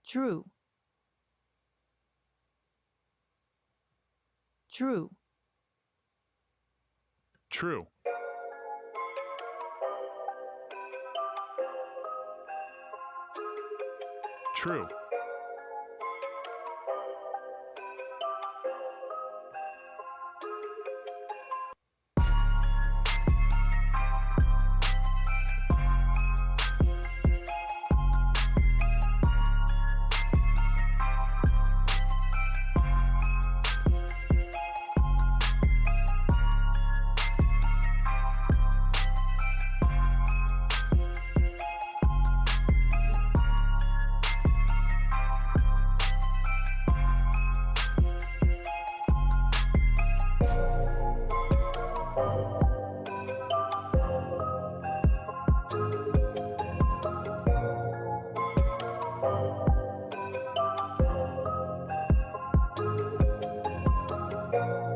true, true, True. True. Gotta run that back.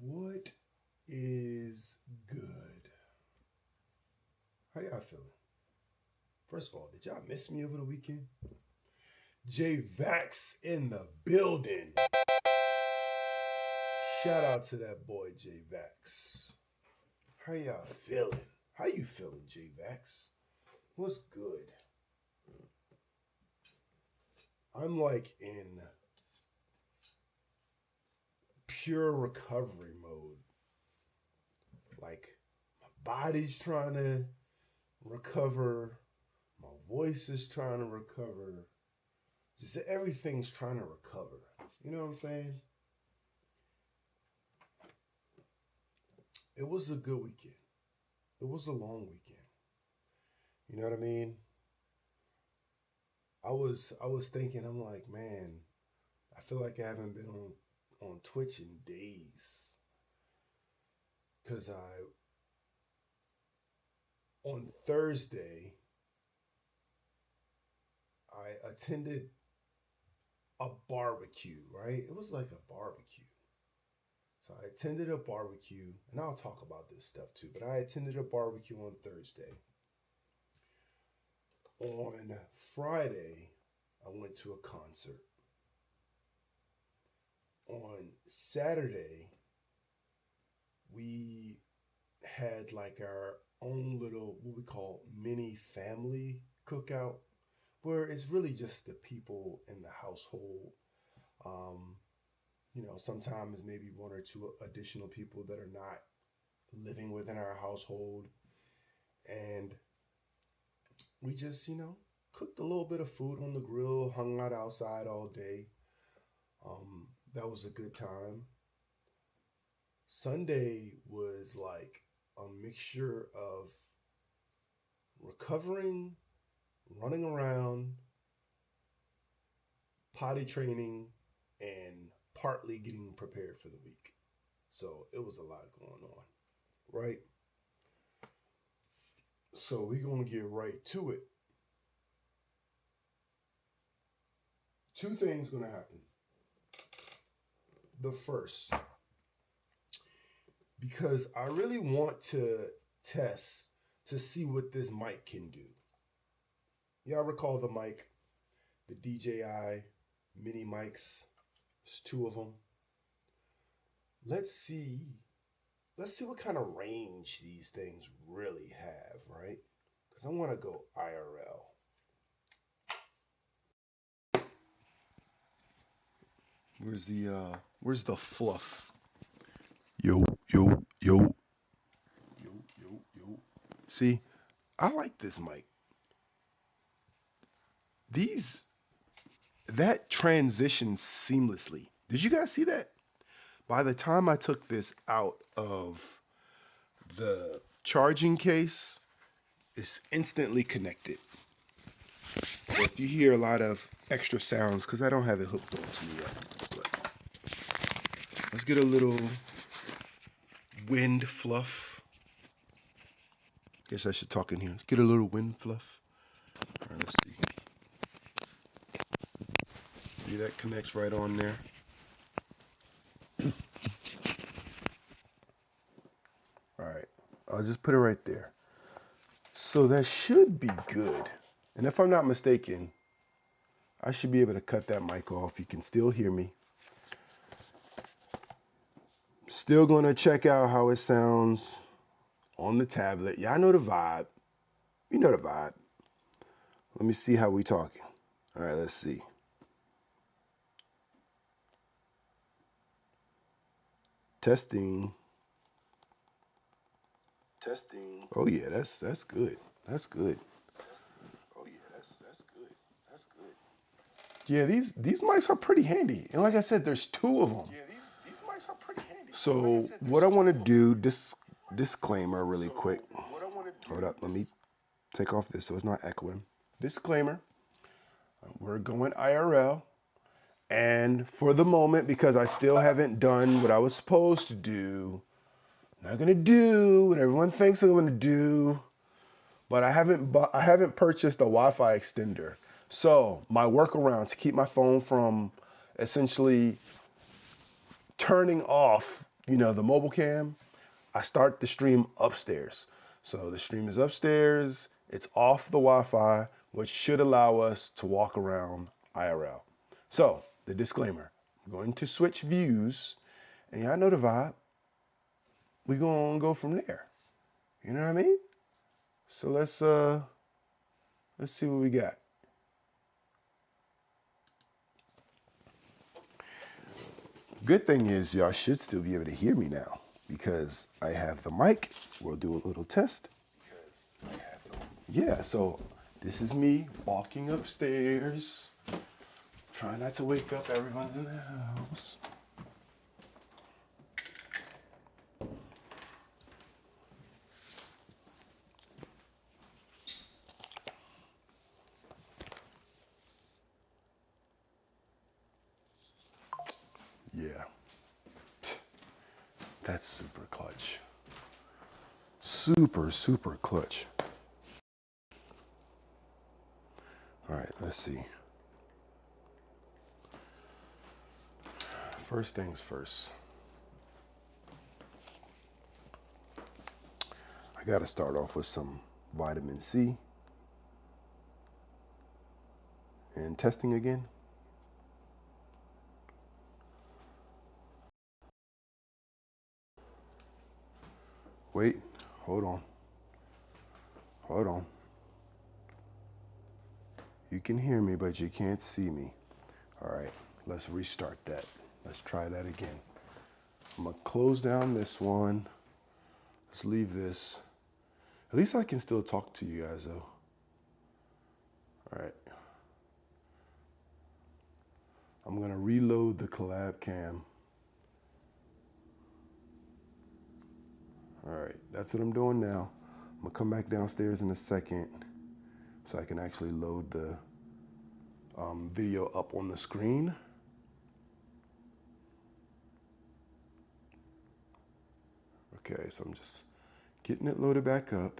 What is good? How y'all feeling? First of all, did y'all miss me over the weekend? J Vax in the building. Shout out to that boy J Vax. How y'all feeling? How you feeling, J Vax? What's good? I'm like in pure recovery mode. Like my body's trying to recover, my voice is trying to recover. Just everything's trying to recover. You know what I'm saying? It was a good weekend. It was a long weekend. You know what I mean? I was thinking, I'm like, man, I feel like I haven't been on Twitch in days. Cause on Thursday I attended a barbecue, right? It was like a barbecue. So I attended a barbecue, and I'll talk about this stuff too, but I attended a barbecue on Thursday. On Friday, I went to a concert. On Saturday, we had like our own little, what we call mini family cookout, where it's really just the people in the household. Um, sometimes maybe one or two additional people that are not living within our household. And we just, cooked a little bit of food on the grill, hung out outside all day. That was a good time. Sunday was like a mixture of recovering, running around, potty training, and partly getting prepared for the week. So it was a lot going on, right? So we're going to get right to it. Two things going to happen. The first, because I really want to test to see what this mic can do. Y'all recall the mic, the DJI mini mics? There's two of them. Let's see. Let's see what kind of range these things really have, right? Because I want to go IRL. Where's the fluff? Yo, yo, yo. Yo, yo, yo. See, I like this mic. These that transitioned seamlessly. Did you guys see that? By the time I took this out of the charging case, it's instantly connected. So if you hear a lot of extra sounds, because I don't have it hooked onto me yet, but let's get a little wind fluff. Guess I should talk in here. Let's get a little wind fluff. All right, let's see. See, that connects right on there. All right, I'll just put it right there. So that should be good. And if I'm not mistaken, I should be able to cut that mic off. You can still hear me. Still going to check out how it sounds on the tablet. Yeah, I know the vibe. You know the vibe. Let me see how we talking. All right, let's see. Testing. Testing. Oh yeah, that's good. That's good. Oh yeah, that's good. That's good. Yeah, these mics are pretty handy. And like I said, there's two of them. Yeah, these mics are pretty handy. So what I want to do, disclaimer really quick. Hold up, let me take off this so it's not echoing. Disclaimer, we're going IRL. And for the moment, because I still haven't done what I was supposed to do, I'm not gonna do what everyone thinks I'm gonna do, but I haven't purchased a Wi-Fi extender. So my workaround to keep my phone from essentially turning off, the mobile cam, I start the stream upstairs. So the stream is upstairs, it's off the Wi-Fi, which should allow us to walk around IRL. So the disclaimer, I'm going to switch views, and y'all know the vibe. We're gonna go from there. You know what I mean? So let's see what we got. Good thing is y'all should still be able to hear me now because I have the mic. We'll do a little test. Yeah, so this is me walking upstairs. Try not to wake up everyone in the house. Yeah. That's super clutch. Super, super clutch. All right, let's see. First things first. I got to start off with some vitamin C. And testing again. Wait, hold on. Hold on. You can hear me, but you can't see me. All right, let's restart that. Let's try that again. I'm gonna close down this one. Let's leave this. At least I can still talk to you guys though. All right. I'm gonna reload the collab cam. All right, that's what I'm doing now. I'm gonna come back downstairs in a second so I can actually load the video up on the screen. Okay, so I'm just getting it loaded back up.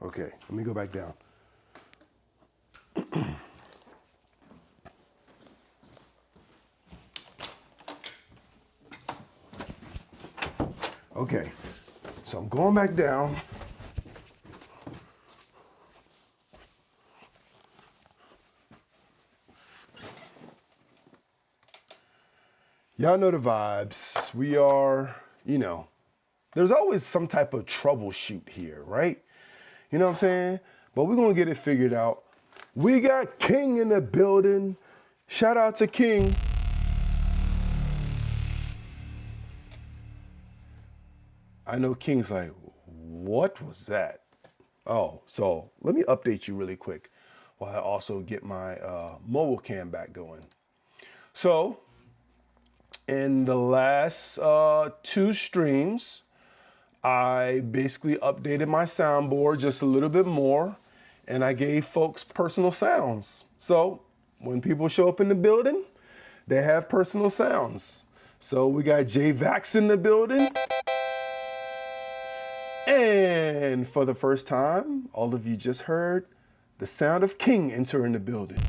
Okay, let me go back down. Okay, so I'm going back down. Y'all know the vibes. We are, there's always some type of troubleshoot here, right? You know what I'm saying? But we're gonna get it figured out. We got King in the building. Shout out to King. I know King's like, what was that? Oh, so let me update you really quick while I also get my mobile cam back going. So in the last two streams, I basically updated my soundboard just a little bit more, and I gave folks personal sounds. So when people show up in the building, they have personal sounds. So we got Jay Vax in the building. And for the first time, all of you just heard the sound of King enter in the building.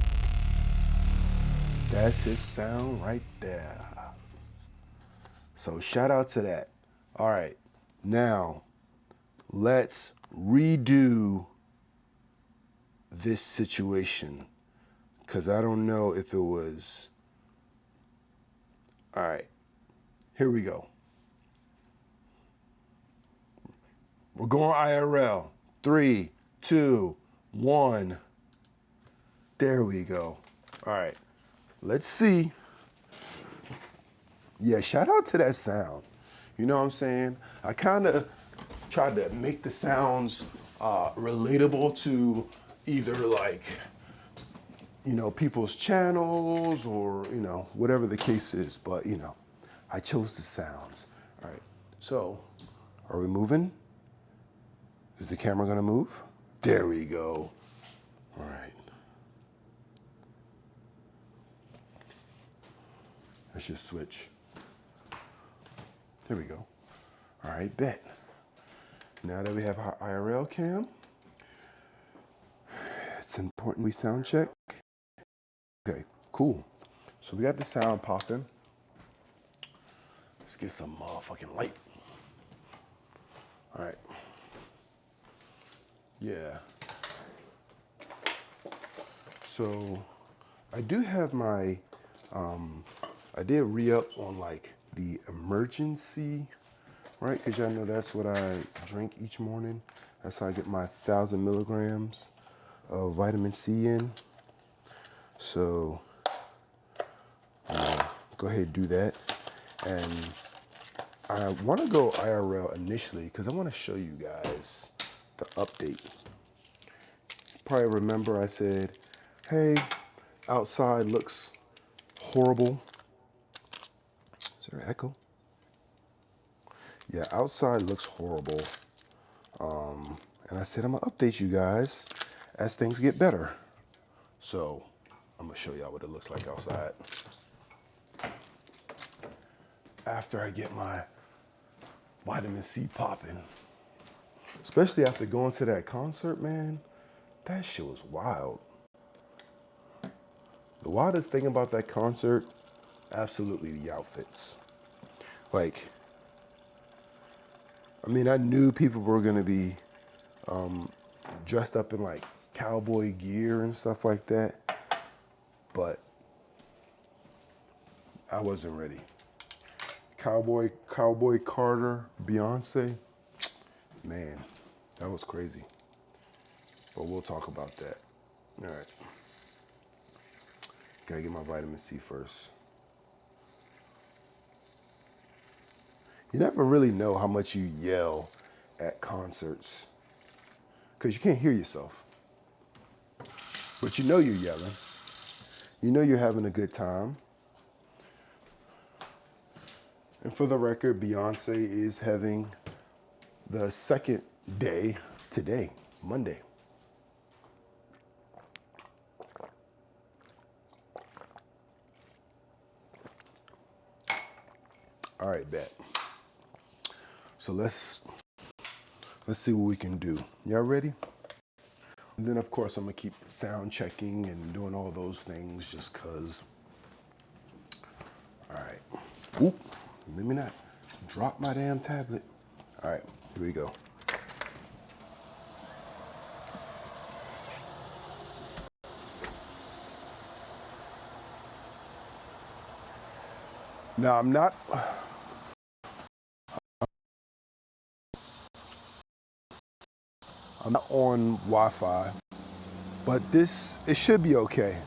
That's his sound right there. So shout out to that. All right, now let's redo this situation, because I don't know if it was. All right, here we go. We're going IRL. 3, 2, 1. There we go. All right, let's see. Yeah, shout out to that sound. You know what I'm saying? I kind of tried to make the sounds relatable to either like, people's channels or, whatever the case is. But, I chose the sounds. All right, so are we moving? Is the camera gonna move? There we go. All right. Let's just switch. There we go. All right, bet. Now that we have our IRL cam, it's important we sound check. Okay, cool. So we got the sound popping. Let's get some motherfucking light. All right. Yeah. So I do have my, I did re-up on like the emergency, right? Because y'all know that's what I drink each morning. That's how I get my 1,000 milligrams of vitamin C in. So go ahead and do that. And I want to go IRL initially because I want to show you guys the update. Probably remember I said, hey, outside looks horrible. Is there an echo? Yeah, outside looks horrible. And I said, I'm gonna update you guys as things get better. So I'm gonna show y'all what it looks like outside. After I get my vitamin C popping. Especially after going to that concert, man, that shit was wild. The wildest thing about that concert, absolutely the outfits. Like, I mean, I knew people were gonna be dressed up in like cowboy gear and stuff like that, but I wasn't ready. Cowboy Carter, Beyonce, man, that was crazy. But we'll talk about that. All right. Gotta get my vitamin C first. You never really know how much you yell at concerts because you can't hear yourself. But you know you're yelling. You know you're having a good time. And for the record, Beyonce is having the second day today, Monday. All right, bet. So let's see what we can do. Y'all ready? And then of course I'm gonna keep sound checking and doing all those things just cause. All right. Oop, let me not drop my damn tablet. All right, here we go. Now I'm not on Wi-Fi, but it should be okay.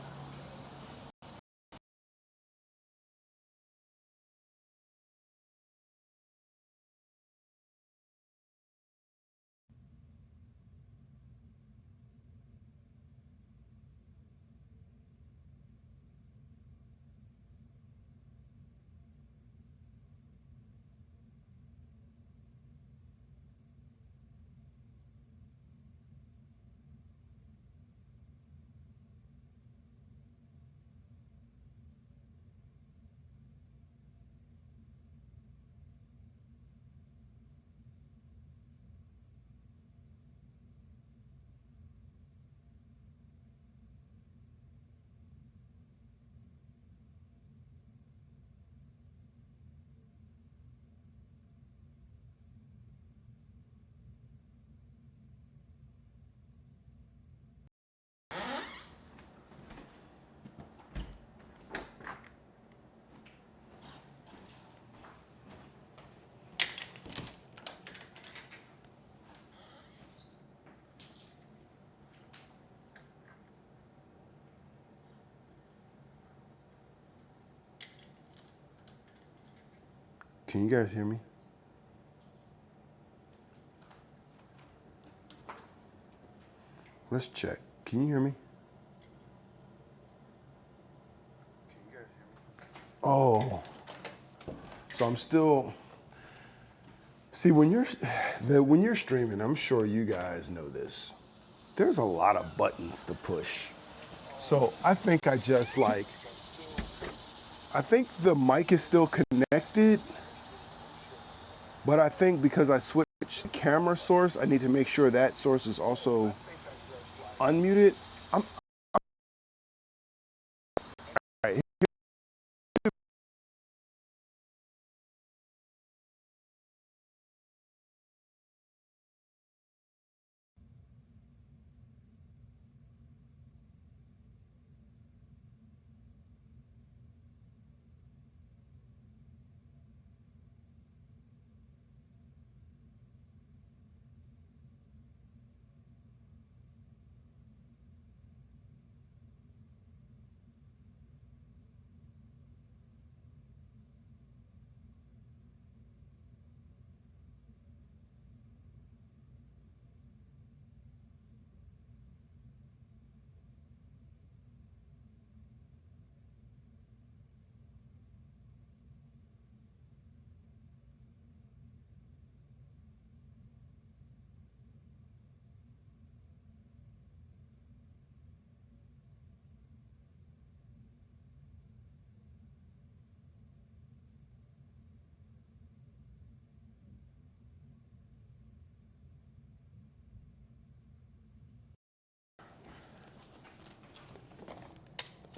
Can you guys hear me? Let's check. Can you hear me? Oh, so I'm still. See, when you're streaming, I'm sure you guys know this. There's a lot of buttons to push. So I think I think the mic is still connected, but I think because I switched the camera source, I need to make sure that source is also unmuted. I'm all right.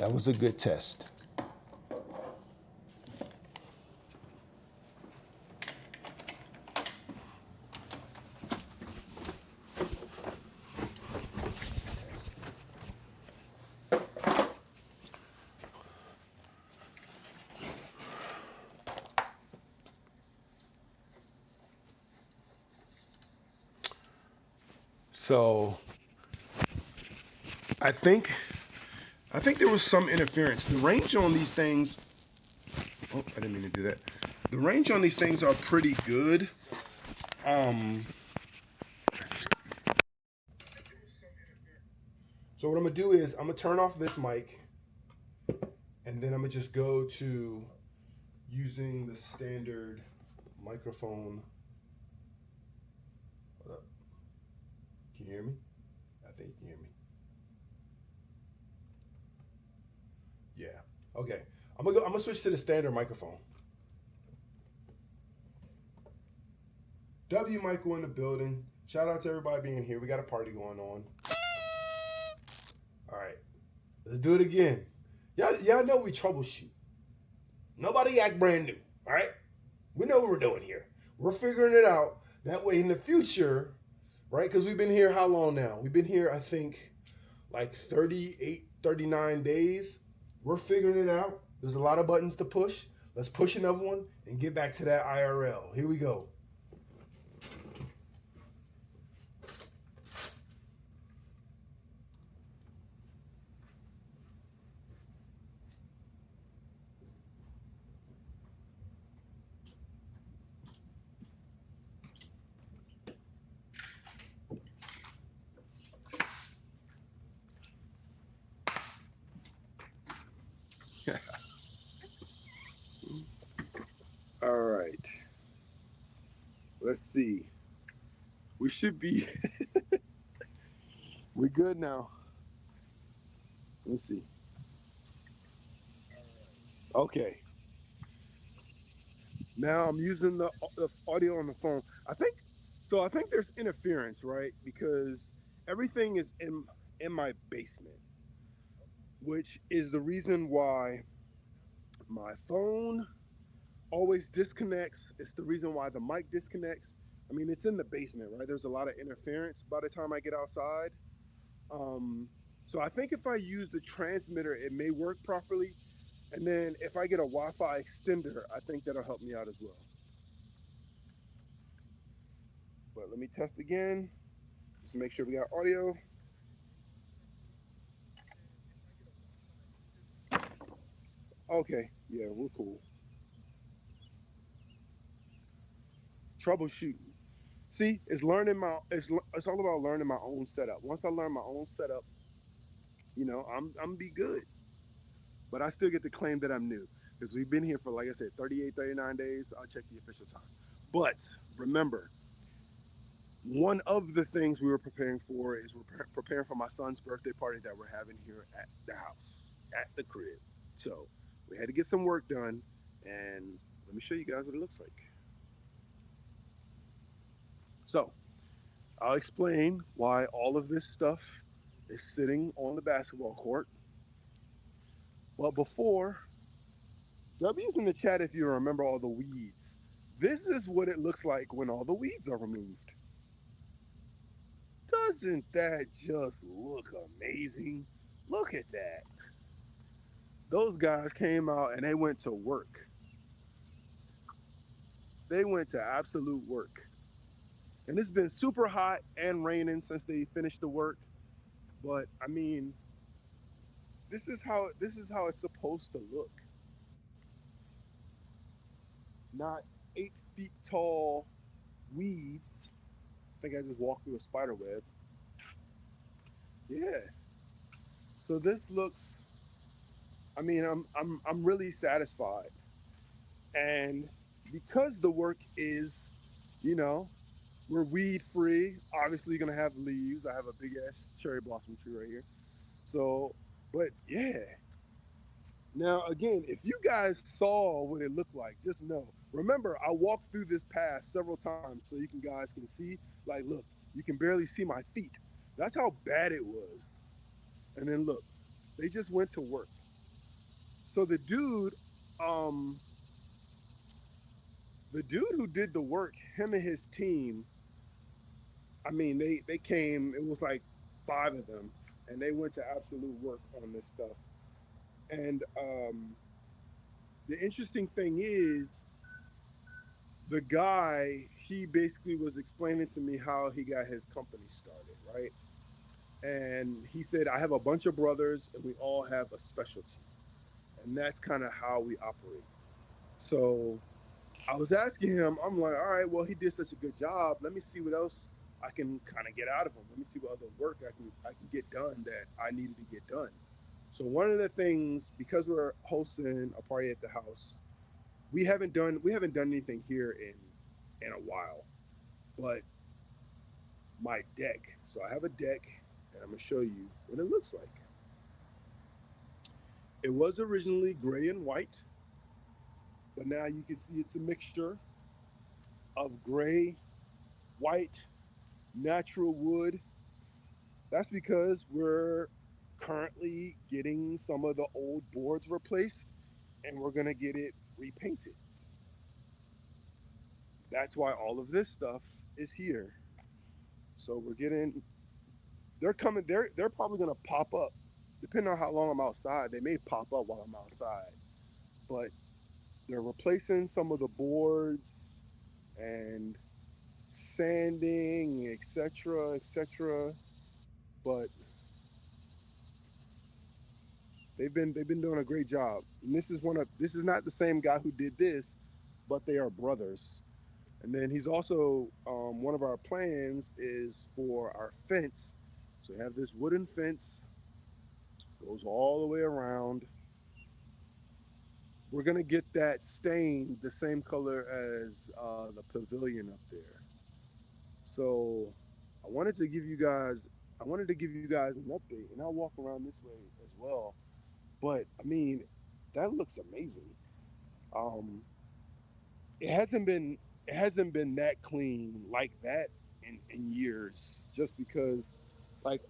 That was a good test. So I think I think there was some interference. The range on these things. Oh, I didn't mean to do that. The range on these things are pretty good. Um, so what I'm gonna do is I'm gonna turn off this mic, and then I'm gonna just go to using the standard microphone. Hold up. Can you hear me? I think you can hear me. Yeah. Okay. I'm gonna switch to the standard microphone. W Michael in the building. Shout out to everybody being here. We got a party going on. All right. Let's do it again. Y'all know we troubleshoot. Nobody act brand new. All right. We know what we're doing here. We're figuring it out. That way in the future, right? Because we've been here how long now? We've been here, I think, like 38, 39 days. We're figuring it out. There's a lot of buttons to push. Let's push another one and get back to that IRL. Here we go. All right. Let's see. We should be. We good now. Let's see. Okay. Now I'm using the audio on the phone. I think there's interference, right? Because everything is in my basement, which is the reason why my phone always disconnects. It's the reason why the mic disconnects. I mean, it's in the basement, right? There's a lot of interference by the time I get outside. Um, so I think if I use the transmitter, it may work properly. And then if I get a Wi-Fi extender, I think that'll help me out as well. But let me test again, just to make sure we got audio. Okay, yeah, we're cool. troubleshooting. See, it's all about learning my own setup. Once I learn my own setup, I'm be good. But I still get to claim that I'm new because we've been here for, like I said, 38, 39 days. I'll check the official time. But remember, one of the things we were preparing for is we're preparing for my son's birthday party that we're having here at the house, at the crib. So we had to get some work done, and let me show you guys what it looks like. So I'll explain why all of this stuff is sitting on the basketball court. But before, W's in the chat if you remember all the weeds. This is what it looks like when all the weeds are removed. Doesn't that just look amazing? Look at that. Those guys came out and they went to work. They went to absolute work. And it's been super hot and raining since they finished the work. But I mean, this is how it's supposed to look. Not 8 feet tall weeds. I think I just walked through a spider web. Yeah. So this looks. I mean, I'm really satisfied, and because the work is, you know, we're weed free. Obviously, gonna have leaves. I have a big ass cherry blossom tree right here. So, but yeah. Now, again, if you guys saw what it looked like, just know. Remember, I walked through this path several times so you can guys can see. Like, look, you can barely see my feet. That's how bad it was. And then look, they just went to work. So um, the dude who did the work, him and his team, I mean, they came. It was like five of them, and they went to absolute work on this stuff. And the interesting thing is, the guy he basically was explaining to me how he got his company started, right? And he said, I have a bunch of brothers, and we all have a specialty, and that's kind of how we operate. So I was asking him, I'm like, all right, well, he did such a good job. Let me see what else I can kind of get out of him. Let me see what other work I can get done that I needed to get done. So one of the things, because we're hosting a party at the house, we haven't done anything here in a while. But my deck. So I have a deck, and I'm gonna show you what it looks like. It was originally gray and white, but now you can see it's a mixture of gray, white, natural wood. That's because we're currently getting some of the old boards replaced and we're going to get it repainted. That's why all of this stuff is here. So they're probably going to pop up depending on how long I'm outside. They may pop up while I'm outside, but they're replacing some of the boards and sanding, etc., etc. But they've been doing a great job. And this is not the same guy who did this, but they are brothers. And then he's also one of our plans is for our fence. So we have this wooden fence goes all the way around. We're gonna get that stained the same color as the pavilion up there. So I wanted to give you guys I wanted to give you guys an update, and I'll walk around this way as well. But I mean, that looks amazing. Um, it hasn't been it hasn't been that clean like that in years. Just because, like,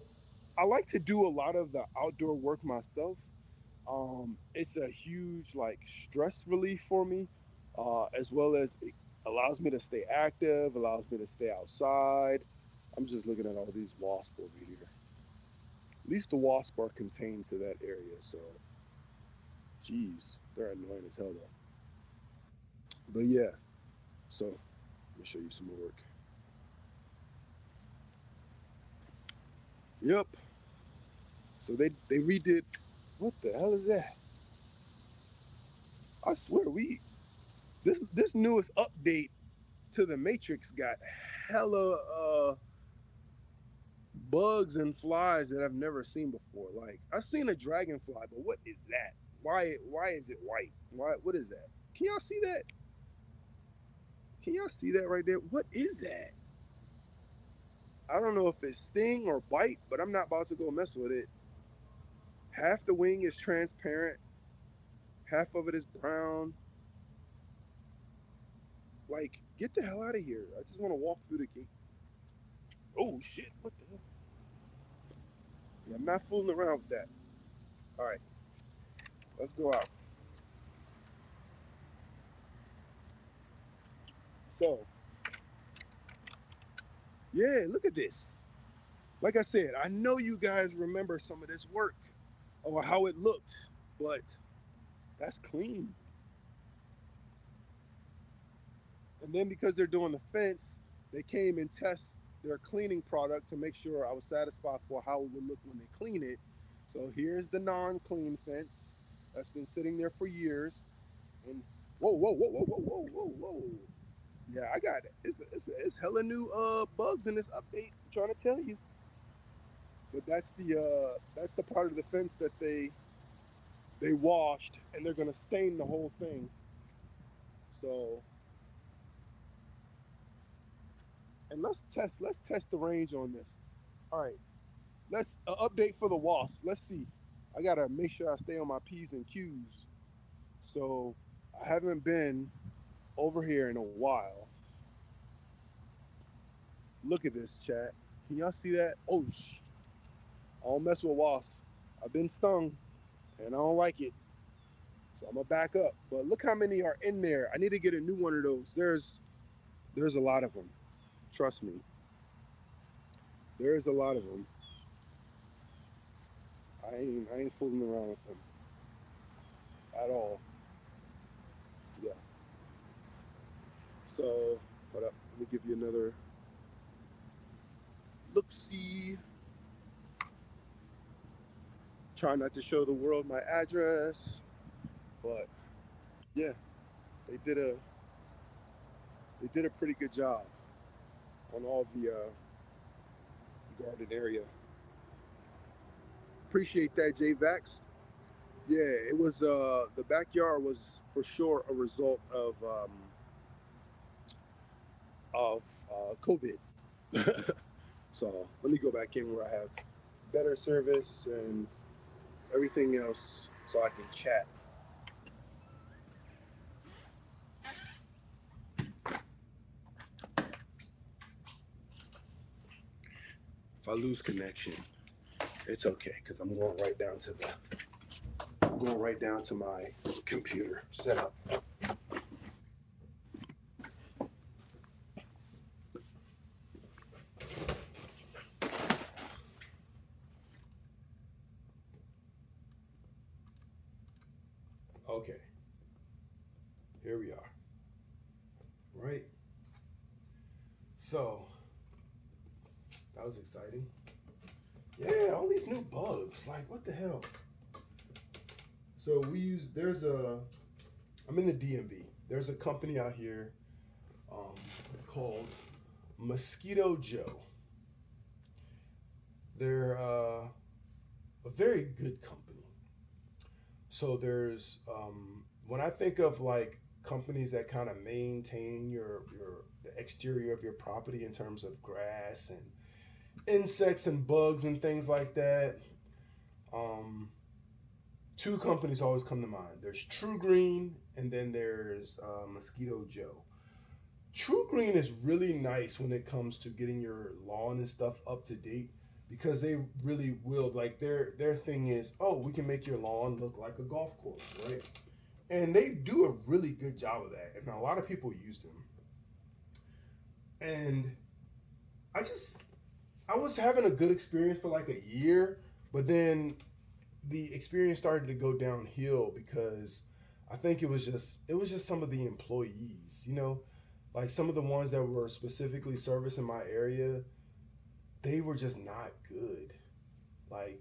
I like to do a lot of the outdoor work myself. It's a huge like stress relief for me, as well as it allows me to stay active, allows me to stay outside. I'm just looking at all these wasps over here. At least the wasps are contained to that area, so geez, they're annoying as hell though. But yeah, so let me show you some more work. Yep. So they redid. What the hell is that? I swear we this newest update. to the Matrix got hella bugs and flies that I've never seen before. Like I've seen a dragonfly, but what is that? Why is it white? What is that? Can y'all see that? Can y'all see that right there? What is that? I don't know if it's sting or bite, but I'm not about to go mess with it. Half the wing is transparent, half of it is brown. Like, get the hell out of here. I just want to walk through the gate. Oh shit, what the hell? Yeah, I'm not fooling around with that. Alright, let's go out. So, yeah, look at this. Like I said, I know you guys remember some of this work or how it looked, but that's clean. And then because they're doing the fence, they came and test their cleaning product to make sure I was satisfied for how it would look when they clean it. So here's the non-clean fence that's been sitting there for years. And whoa, whoa, whoa, whoa, whoa, whoa, whoa, whoa. Yeah, I got it. It's hella new bugs in this update. I'm trying to tell you. But that's the part of the fence that they washed and they're gonna stain the whole thing. So and let's test the range on this. All right, let's update for the wasp. Let's see. I gotta make sure I stay on my p's and q's. So I haven't been over here in a while. Look at this, chat. Can y'all see that? Oh, I don't mess with wasps. I've been stung, and I don't like it. So I'm gonna back up. But look how many are in there. I need to get a new one of those. There's a lot of them. Trust me. There's a lot of them. I ain't fooling around with them at all. Yeah. So, hold up. Let me give you another look. See. Try not to show the world my address, but yeah, they did a they did a pretty good job on all the garden area. Appreciate that, JVax. Yeah, it was the backyard was for sure a result of COVID. So let me go back in where I have better service and everything else, so I can chat. If I lose connection, it's okay because I'm going right down to my computer setup. Okay, here we are. Right. So that was exciting. Yeah, all these new bugs. Like, what the hell? So I'm in the DMV. There's a company out here called Mosquito Joe. They're a very good company. So when I think of like companies that kind of maintain the exterior of your property in terms of grass and insects and bugs and things like that, two companies always come to mind. There's True Green and then there's Mosquito Joe. True Green is really nice when it comes to getting your lawn and stuff up to date because they really will, like, their thing is, oh, we can make your lawn look like a golf course, right? And they do a really good job of that, and a lot of people use them. And I was having a good experience for like a year, but then the experience started to go downhill because I think it was just some of the employees, like some of the ones that were specifically servicing my area, they were just not good. Like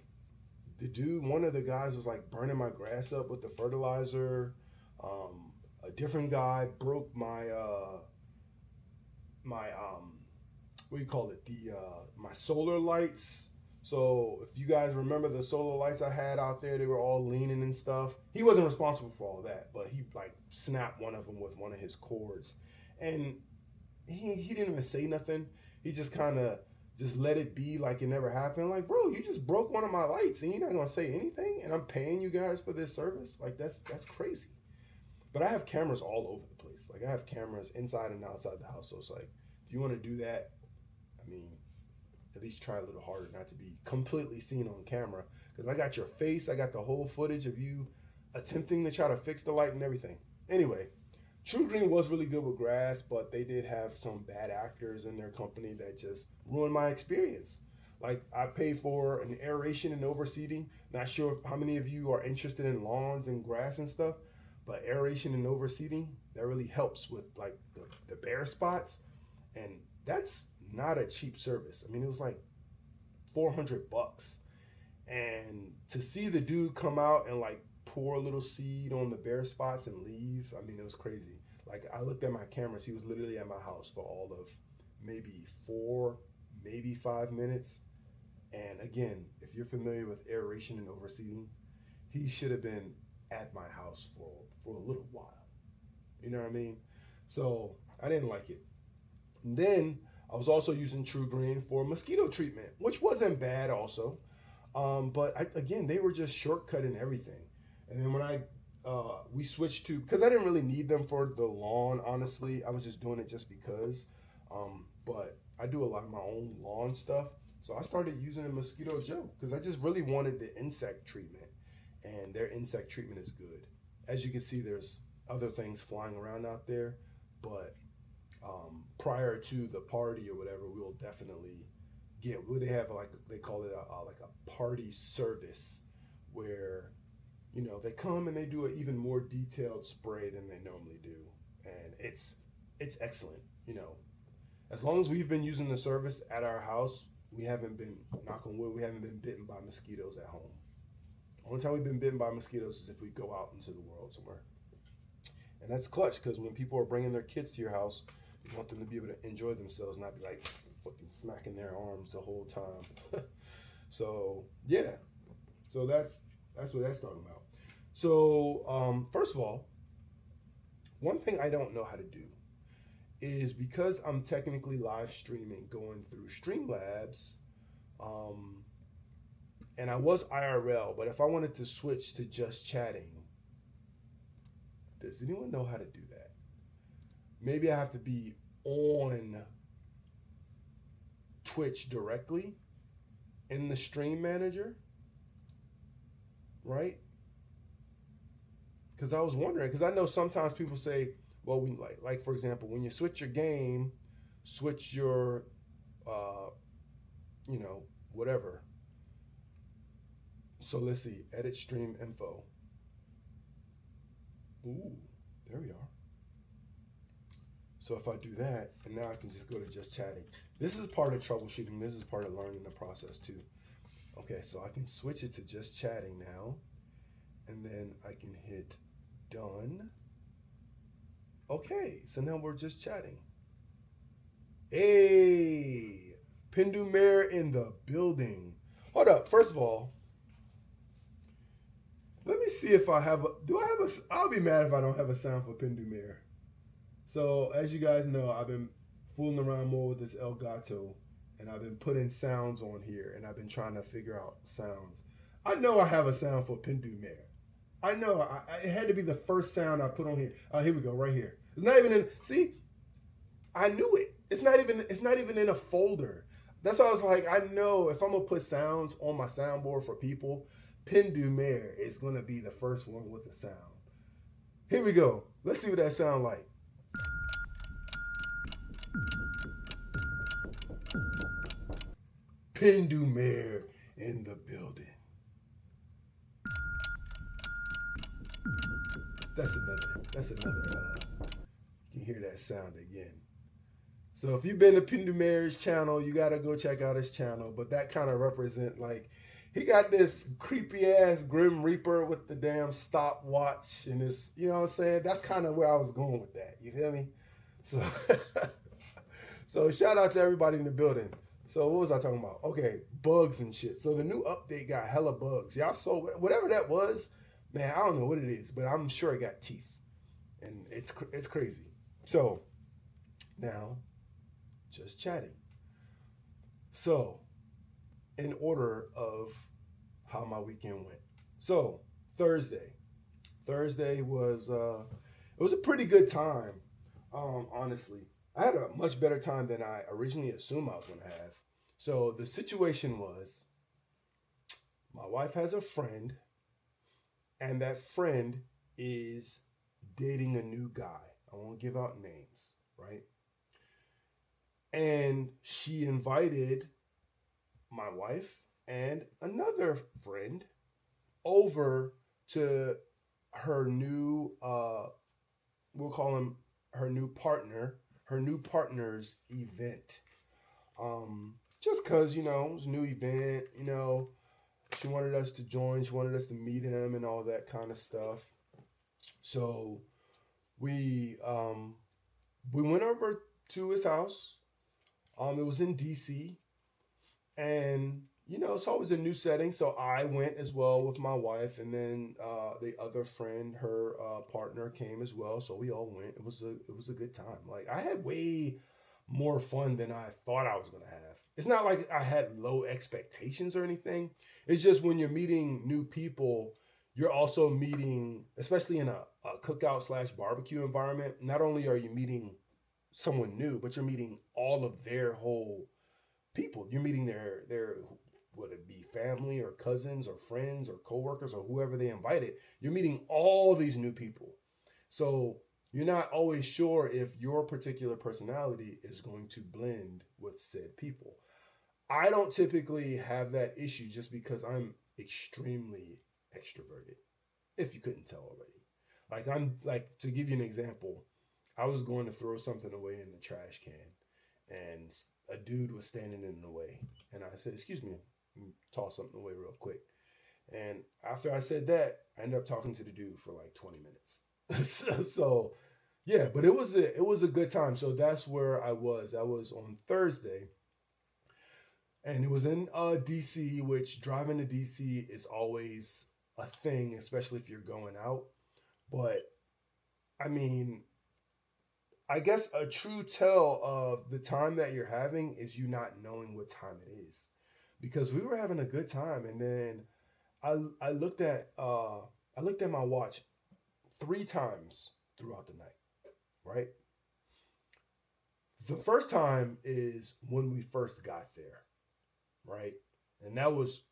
one of the guys was like burning my grass up with the fertilizer. A different guy broke my what do you call it? The my solar lights. So if you guys remember the solar lights I had out there, they were all leaning and stuff. He wasn't responsible for all that, but he like snapped one of them with one of his cords, and he didn't even say nothing. He just kind of just let it be like it never happened. Like, bro, you just broke one of my lights, and you're not gonna say anything, and I'm paying you guys for this service. Like that's crazy. But I have cameras all over the place. Like I have cameras inside and outside the house. So it's like, if you want to do that, I mean, at least try a little harder not to be completely seen on camera. Because I got your face, I got the whole footage of you attempting to try to fix the light and everything. Anyway, True Green was really good with grass, but they did have some bad actors in their company that just ruined my experience. Like I paid for an aeration and overseeding. Not sure how many of you are interested in lawns and grass and stuff, but aeration and overseeding, that really helps with like the bare spots. And that's not a cheap service. I mean, it was like $400. And to see the dude come out and like pour a little seed on the bare spots and leave, I mean, it was crazy. Like I looked at my cameras, he was literally at my house for all of maybe 4, maybe 5 minutes. And again, if you're familiar with aeration and overseeding, he should have been at my house for a little while. You know what I mean? So I didn't like it. And then I was also using True Green for mosquito treatment, which wasn't bad also. But again, they were just shortcutting everything. And then when we switched to, because I didn't really need them for the lawn, honestly. I was just doing it just because. But I do a lot of my own lawn stuff. So I started using a Mosquito Joe because I just really wanted the insect treatment. And their insect treatment is good. As you can see, there's other things flying around out there. But prior to the party or whatever, we'll definitely they have like, they call it like a party service where, you know, they come and they do an even more detailed spray than they normally do. And it's excellent, you know. As long as we've been using the service at our house, we haven't been, knock on wood, we haven't been bitten by mosquitoes at home. Only time we've been bitten by mosquitoes is if we go out into the world somewhere. And that's clutch, because when people are bringing their kids to your house, you want them to be able to enjoy themselves, not be like fucking smacking their arms the whole time. So yeah, so that's what that's talking about. So first of all, one thing I don't know how to do is, because I'm technically live streaming going through Streamlabs, and I was IRL, but if I wanted to switch to just chatting, does anyone know how to do that? Maybe I have to be on Twitch directly in the stream manager, right? Because I was wondering, because I know sometimes people say, well, we like for example, when you switch your game, switch your, you know, whatever. So let's see, edit stream info. Ooh, there we are. So if I do that, and now I can just go to just chatting. This is part of troubleshooting. This is part of learning the process too. Okay, so I can switch it to just chatting now. And then I can hit done. Okay, so now we're just chatting. Hey, Pindu Mayor in the building. Hold up, first of all, let me see if I have I'll be mad if I don't have a sound for Pindu Mayor. So as you guys know, I've been fooling around more with this Elgato, and I've been putting sounds on here, and I've been trying to figure out sounds. I know I have a sound for Pindu Mayor. I know it had to be the first sound I put on here. Oh, here we go, right here. It's not even in. See, I knew it. It's not even in a folder. That's why I was like, I know if I'm gonna put sounds on my soundboard for people, Pindu Mayor is gonna be the first one with the sound. Here we go. Let's see what that sound like. Pindu Mayor in the building. That's another, you can hear that sound again. So if you've been to Pindu Mayor's channel, you gotta go check out his channel, but that kind of represent, like, he got this creepy ass Grim Reaper with the damn stopwatch and this, you know what I'm saying? That's kind of where I was going with that, you feel me? So, So shout out to everybody in the building. So what was I talking about? Okay, bugs and shit. So the new update got hella bugs. Y'all saw whatever that was, man. I don't know what it is, but I'm sure it got teeth, and it's crazy. So now, just chatting. So, in order of how my weekend went. So Thursday, Thursday was it was a pretty good time. Honestly, I had a much better time than I originally assumed I was going to have. So the situation was, my wife has a friend, and that friend is dating a new guy. I won't give out names, right? And she invited my wife and another friend over to her new we'll call him her new partner's event. Just cause, you know, it was a new event, you know, she wanted us to join, she wanted us to meet him and all that kind of stuff. So we went over to his house. It was in DC, and you know it's always a new setting. So I went as well with my wife, and then the other friend, her partner, came as well. So we all went. It was a good time. Like, I had way more fun than I thought I was gonna have. It's not like I had low expectations or anything. It's just when you're meeting new people, you're also meeting, especially in a cookout slash barbecue environment. Not only are you meeting someone new, but you're meeting all of their whole people. You're meeting their would it be family or cousins or friends or coworkers or whoever they invited. You're meeting all these new people. So you're not always sure if your particular personality is going to blend with said people. I don't typically have that issue just because I'm extremely extroverted, if you couldn't tell already. Like, I'm like, to give you an example, I was going to throw something away in the trash can, and a dude was standing in the way. And I said, "Excuse me," and toss something away real quick. And after I said that, I ended up talking to the dude for like 20 minutes. So yeah, but it was a good time. So that's where I was. I was on Thursday, and it was in DC, which driving to DC is always a thing, especially if you're going out. But I mean, I guess a true tell of the time that you're having is you not knowing what time it is, because we were having a good time, and then I looked at my watch 3 times throughout the night. Right, the first time is when we first got there, right, and that was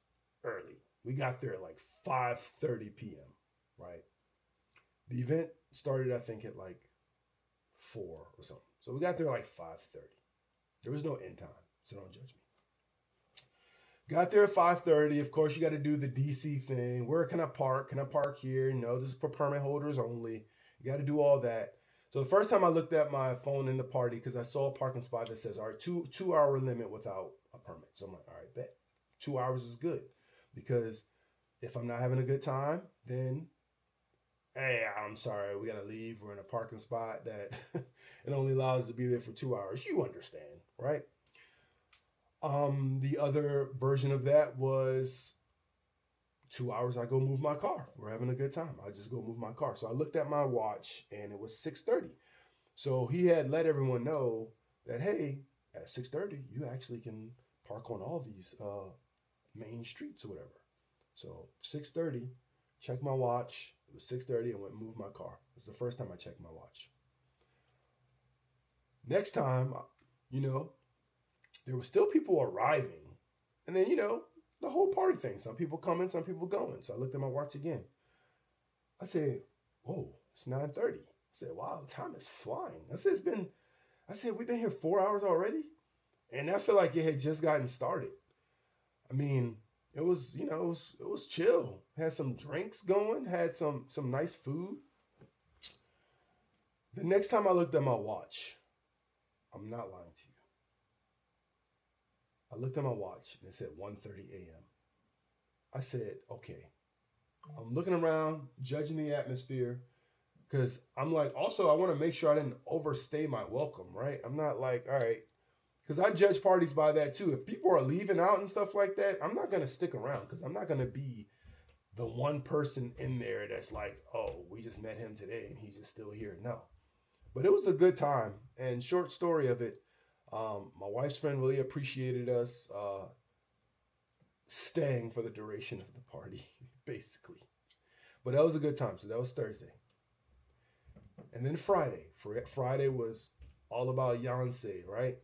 early. We got there at like 5:30 p.m. Right, the event started, I think, at like 4 or something. So we got there like 5:30. There was no end time, so don't judge me. Got there at 5:30. Of course, you got to do the DC thing. Where can I park? Can I park here? No, this is for permit holders only. You got to do all that. So the first time I looked at my phone in the party, because I saw a parking spot that says, all right, two hour limit without a permit. So I'm like, all right, bet 2 hours is good, because if I'm not having a good time, then hey, I'm sorry, we gotta leave. We're in a parking spot that it only allows us to be there for 2 hours. You understand, right? The other version of that was 2 hours. I go move my car. We're having a good time. I just go move my car. So I looked at my watch, and it was 6:30. So he had let everyone know that, hey, at 6:30, you actually can park on all these main streets or whatever. So 6:30, check my watch. It was 6:30. I went and moved my car. It was the first time I checked my watch. Next time, you know, there were still people arriving. And then, you know, the whole party thing. Some people coming, some people going. So I looked at my watch again. I said, whoa, it's 9:30. I said, wow, time is flying. I said, we've been here 4 hours already? And I feel like it had just gotten started. I mean, it was, you know, it was chill. Had some drinks going, had some nice food. The next time I looked at my watch, I'm not lying to you, I looked at my watch and it said 1:30 a.m. I said, okay. I'm looking around, judging the atmosphere, because I'm like, also, I want to make sure I didn't overstay my welcome, right? I'm not like, all right, Because I judge parties by that too. If people are leaving out and stuff like that, I'm not going to stick around because I'm not going to be the one person in there that's like, oh, we just met him today and he's just still here. No. But it was a good time. And short story of it, my wife's friend really appreciated us staying for the duration of the party, basically. But that was a good time. So that was Thursday. And then Friday. Friday was all about Beyonce, right?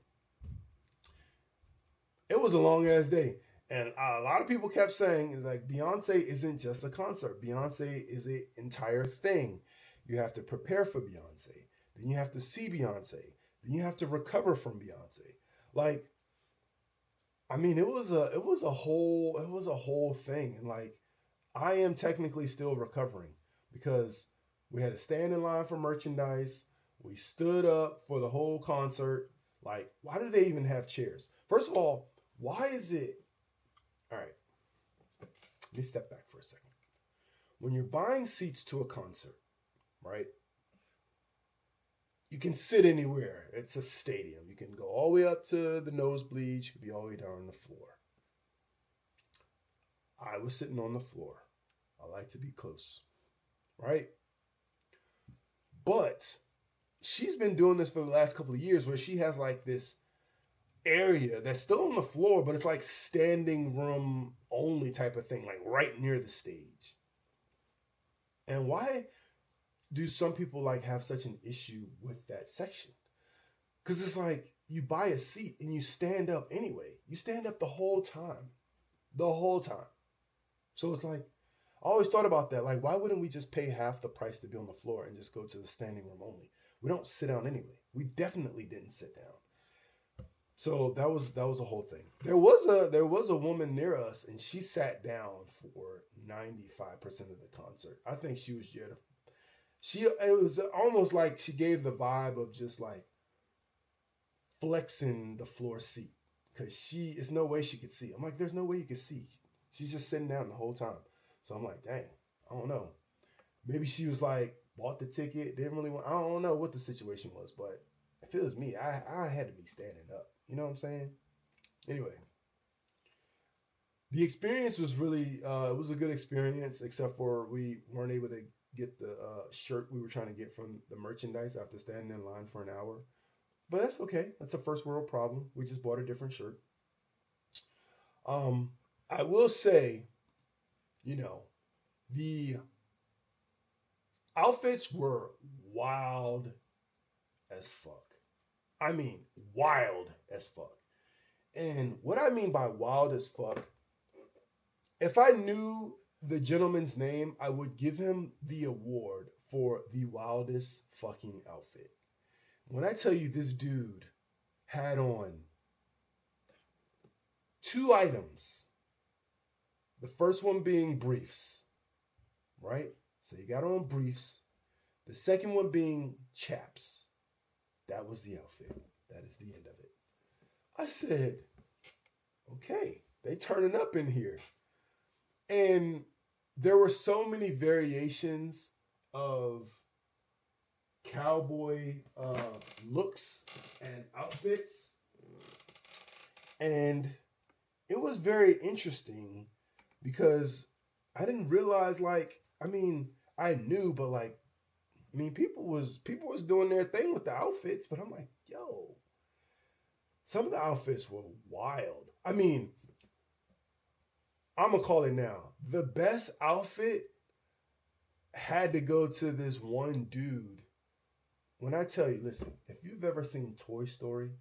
It was a long ass day. And a lot of people kept saying, is like, Beyonce isn't just a concert. Beyonce is an entire thing. You have to prepare for Beyonce. Then you have to see Beyonce. Then you have to recover from Beyonce. Like, I mean, it was a whole thing. And like, I am technically still recovering because we had to stand in line for merchandise. We stood up for the whole concert. Like, why do they even have chairs? First of all, why is it? All right, let me step back for a second. When you're buying seats to a concert, right? You can sit anywhere. It's a stadium. You can go all the way up to the nosebleeds. You can be all the way down on the floor. I was sitting on the floor. I like to be close, right? But she's been doing this for the last couple of years where she has like this area that's still on the floor, but it's like standing room only type of thing, like right near the stage. And why do some people like have such an issue with that section? Because it's like you buy a seat and you stand up anyway. You stand up the whole time. The whole time. So it's like, I always thought about that. Like, why wouldn't we just pay half the price to be on the floor and just go to the standing room only? We don't sit down anyway. We definitely didn't sit down. So that was a whole thing. There was a woman near us, and she sat down for 95% of the concert. I think she was there it was almost like she gave the vibe of just like flexing the floor seat because it's no way she could see. I'm like, there's no way you could see. She's just sitting down the whole time. So I'm like, dang, I don't know. Maybe she was like, bought the ticket, didn't really want, I don't know what the situation was, but if it was me, I had to be standing up. You know what I'm saying? Anyway, the experience was really, it was a good experience, except for we weren't able to get the shirt we were trying to get from the merchandise after standing in line for an hour. But that's okay. That's a first world problem. We just bought a different shirt. I will say, you know, the outfits were wild as fuck. I mean, wild as fuck. And what I mean by wild as fuck, if I knew the gentleman's name, I would give him the award for the wildest fucking outfit. When I tell you this dude had on 2 items, the first one being briefs, right? So you got on briefs. The second one being chaps. That was the outfit. That is the end of it. I said, okay, they turning up in here. And there were so many variations of cowboy looks and outfits. And it was very interesting because I didn't realize, like, I mean, I knew, but like, I mean, people was doing their thing with the outfits, but I'm like, yo, some of the outfits were wild. I mean, I'm gonna call it now. The best outfit had to go to this one dude. When I tell you, listen, if you've ever seen Toy Story,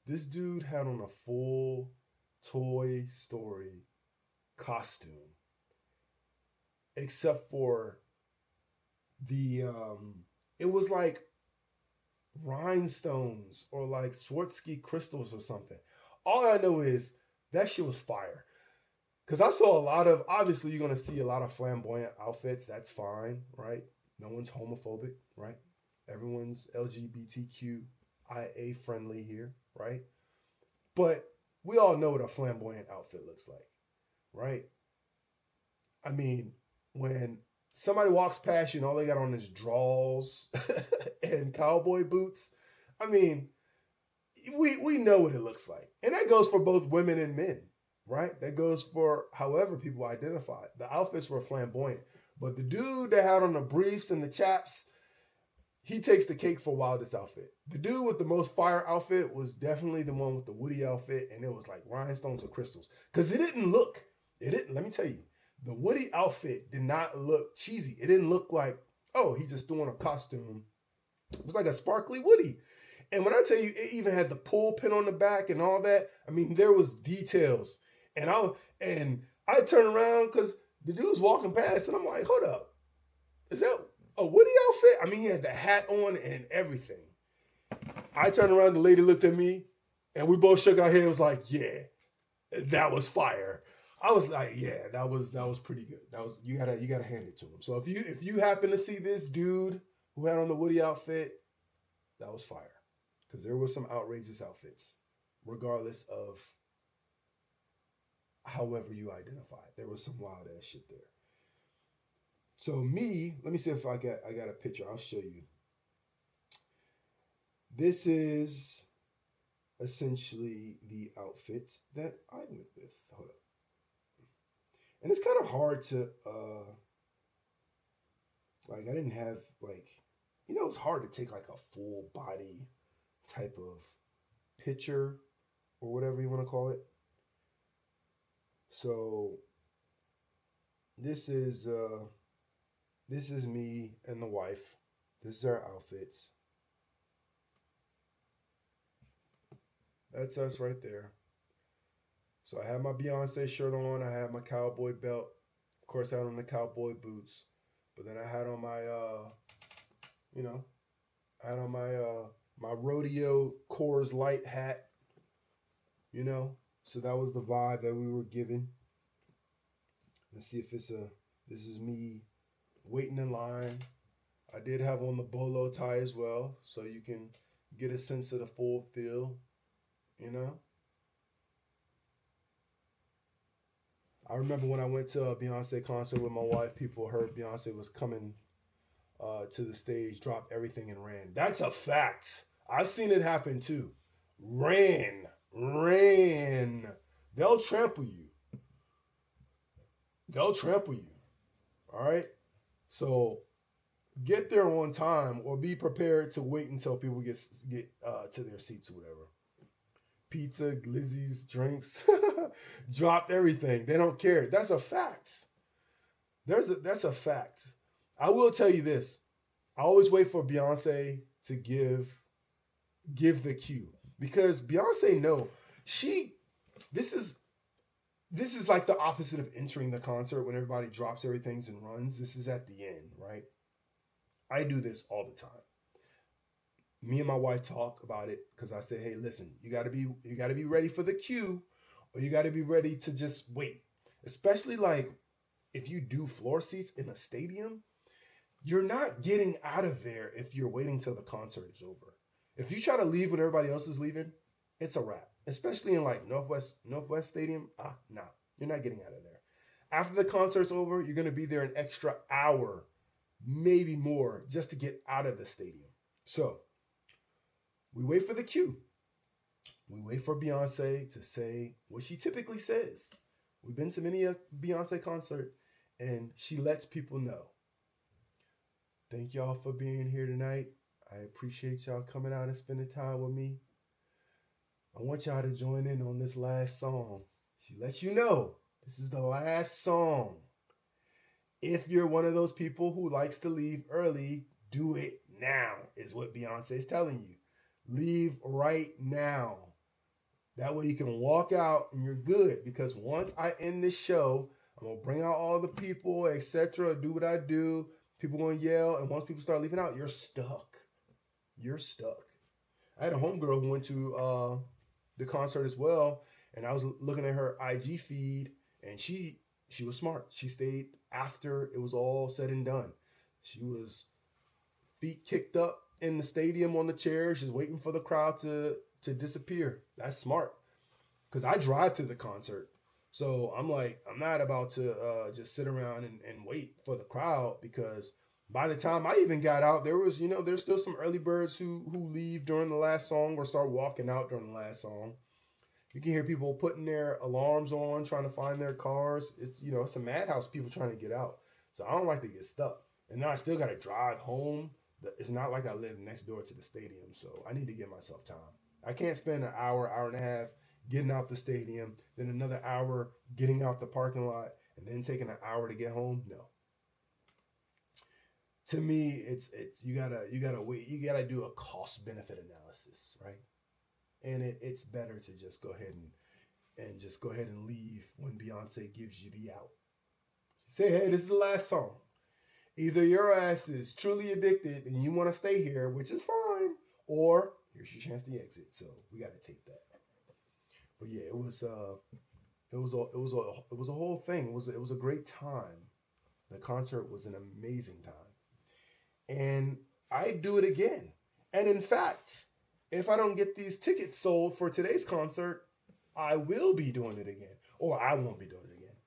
this dude had on a full Toy Story costume, except for the it was like rhinestones or like Swarovski crystals or something. All I know is that shit was fire. Because I saw a lot of, obviously you're going to see a lot of flamboyant outfits. That's fine, right? No one's homophobic, right? Everyone's LGBTQIA friendly here, right? But we all know what a flamboyant outfit looks like, right? I mean, when somebody walks past you and all they got on is drawers and cowboy boots, I mean, we know what it looks like. And that goes for both women and men, right? That goes for however people identify. The outfits were flamboyant. But the dude that had on the briefs and the chaps, he takes the cake for wildest outfit. The dude with the most fire outfit was definitely the one with the Woody outfit, and it was like rhinestones or crystals. Because let me tell you, the Woody outfit did not look cheesy. It didn't look like, oh, he just threw on a costume. It was like a sparkly Woody. And when I tell you, it even had the pull pin on the back and all that. I mean, there was details. And I turned around because the dude's walking past, and I'm like, hold up. Is that a Woody outfit? I mean, he had the hat on and everything. I turned around, the lady looked at me, and we both shook our heads. Was like, yeah, that was fire. I was like, yeah, that was pretty good. That was you gotta hand it to him. So if you happen to see this dude who had on the Woody outfit, that was fire. Because there was some outrageous outfits, regardless of however you identify. There was some wild ass shit there. So let me see if I got a picture. I'll show you. This is essentially the outfit that I went with. Hold up. And it's kind of hard to I didn't have it's hard to take like a full body type of picture or whatever you want to call it. So this is me and the wife. This is our outfits. That's us right there. So I have my Beyonce shirt on. I have my cowboy belt. Of course, I had on the cowboy boots. But then I had on my, my rodeo Coors Light hat. So that was the vibe that we were given. Let's see if this is me waiting in line. I did have on the bolo tie as well, so you can get a sense of the full feel, I remember when I went to a Beyonce concert with my wife, people heard Beyonce was coming to the stage, dropped everything and ran. That's a fact. I've seen it happen too. Ran. They'll trample you. All right? So get there on time or be prepared to wait until people get to their seats or whatever. Pizza, glizzies, drinks, dropped everything. They don't care. That's a fact. That's a fact. I will tell you this. I always wait for Beyonce to give the cue, because Beyonce this is like the opposite of entering the concert when everybody drops everything and runs. This is at the end, right? I do this all the time. Me and my wife talk about it because I say, hey, listen, you gotta be ready for the cue, or you gotta be ready to just wait. Especially like if you do floor seats in a stadium, you're not getting out of there if you're waiting till the concert is over. If you try to leave when everybody else is leaving, it's a wrap. Especially in like Northwest Stadium, nah, you're not getting out of there. After the concert's over, you're gonna be there an extra hour, maybe more, just to get out of the stadium. So we wait for the cue. We wait for Beyonce to say what she typically says. We've been to many a Beyonce concert, and she lets people know. Thank y'all for being here tonight. I appreciate y'all coming out and spending time with me. I want y'all to join in on this last song. She lets you know this is the last song. If you're one of those people who likes to leave early, do it now, is what Beyonce is telling you. Leave right now. That way you can walk out and you're good. Because once I end this show, I'm going to bring out all the people, etc., do what I do. People going to yell. And once people start leaving out, you're stuck. I had a homegirl who went to the concert as well. And I was looking at her IG feed. And she was smart. She stayed after it was all said and done. She was feet kicked up in the stadium on the chair. She's waiting for the crowd to disappear. That's smart. Because I drive to the concert. So I'm like, I'm not about to just sit around and wait for the crowd, because By the time I even got out, there was, there's still some early birds who leave during the last song or start walking out during the last song. You can hear people putting their alarms on, trying to find their cars. It's a madhouse, people trying to get out. So I don't like to get stuck. And now I still got to drive home. It's not like I live next door to the stadium, so I need to give myself time. I can't spend an hour, hour and a half getting out the stadium, then another hour getting out the parking lot, and then taking an hour to get home. No. To me, it's you gotta wait. You gotta do a cost benefit analysis, right? And it's better to just go ahead and just go ahead and leave when Beyonce gives you the out. Say, hey, this is the last song. Either your ass is truly addicted and you want to stay here, which is fine, or here's your chance to exit. So we got to take that. But yeah, it was a whole thing. It was a great time. The concert was an amazing time, and I'd do it again. And in fact, if I don't get these tickets sold for today's concert, I will be doing it again, or I won't be doing it again.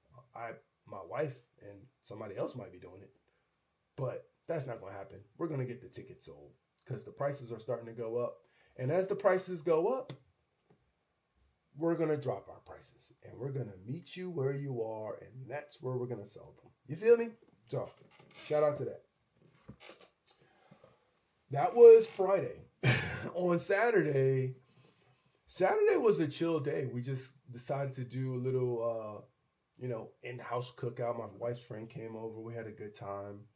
My wife and somebody else might be doing it. But that's not going to happen. We're going to get the tickets sold because the prices are starting to go up. And as the prices go up, we're going to drop our prices. And we're going to meet you where you are. And that's where we're going to sell them. You feel me? So, shout out to that. That was Friday. On Saturday was a chill day. We just decided to do a little, in-house cookout. My wife's friend came over. We had a good time.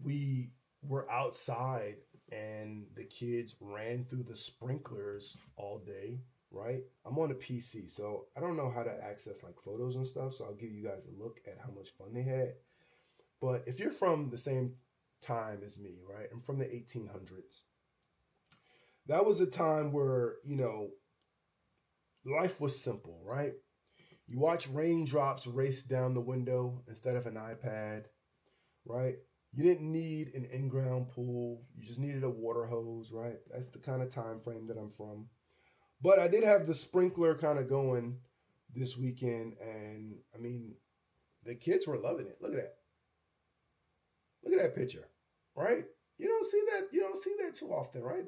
We were outside and the kids ran through the sprinklers all day, right? I'm on a PC, so I don't know how to access like photos and stuff, so I'll give you guys a look at how much fun they had. But if you're from the same time as me, right? I'm from the 1800s. That was a time where, life was simple, right? You watch raindrops race down the window instead of an iPad, right? You didn't need an in-ground pool. You just needed a water hose, right? That's the kind of time frame that I'm from. But I did have the sprinkler kind of going this weekend, and I mean, the kids were loving it. Look at that. Look at that picture, right? You don't see that. You don't see that too often, right?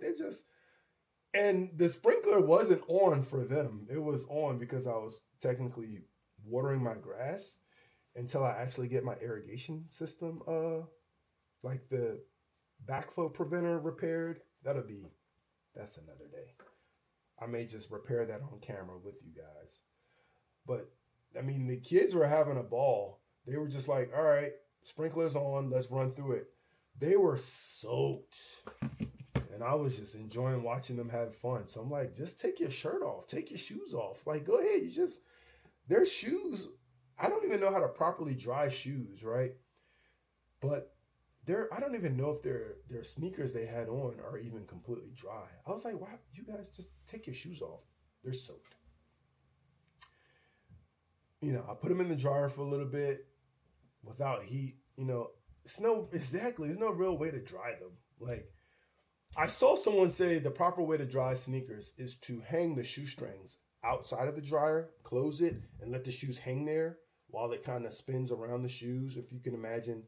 And the sprinkler wasn't on for them. It was on because I was technically watering my grass until I actually get my irrigation system, like the backflow preventer repaired. That's another day. I may just repair that on camera with you guys. But I mean, the kids were having a ball. They were just like, all right, sprinklers on, let's run through it. They were soaked. And I was just enjoying watching them have fun. So I'm like, just take your shirt off, take your shoes off. Like, go ahead. Their shoes, I don't even know how to properly dry shoes, right? But I don't even know if their sneakers they had on are even completely dry. I was like, why, you guys just take your shoes off. They're soaked. I put them in the dryer for a little bit without heat. There's no real way to dry them. Like, I saw someone say the proper way to dry sneakers is to hang the shoestrings outside of the dryer, close it, and let the shoes hang there while it kind of spins around the shoes. If you can imagine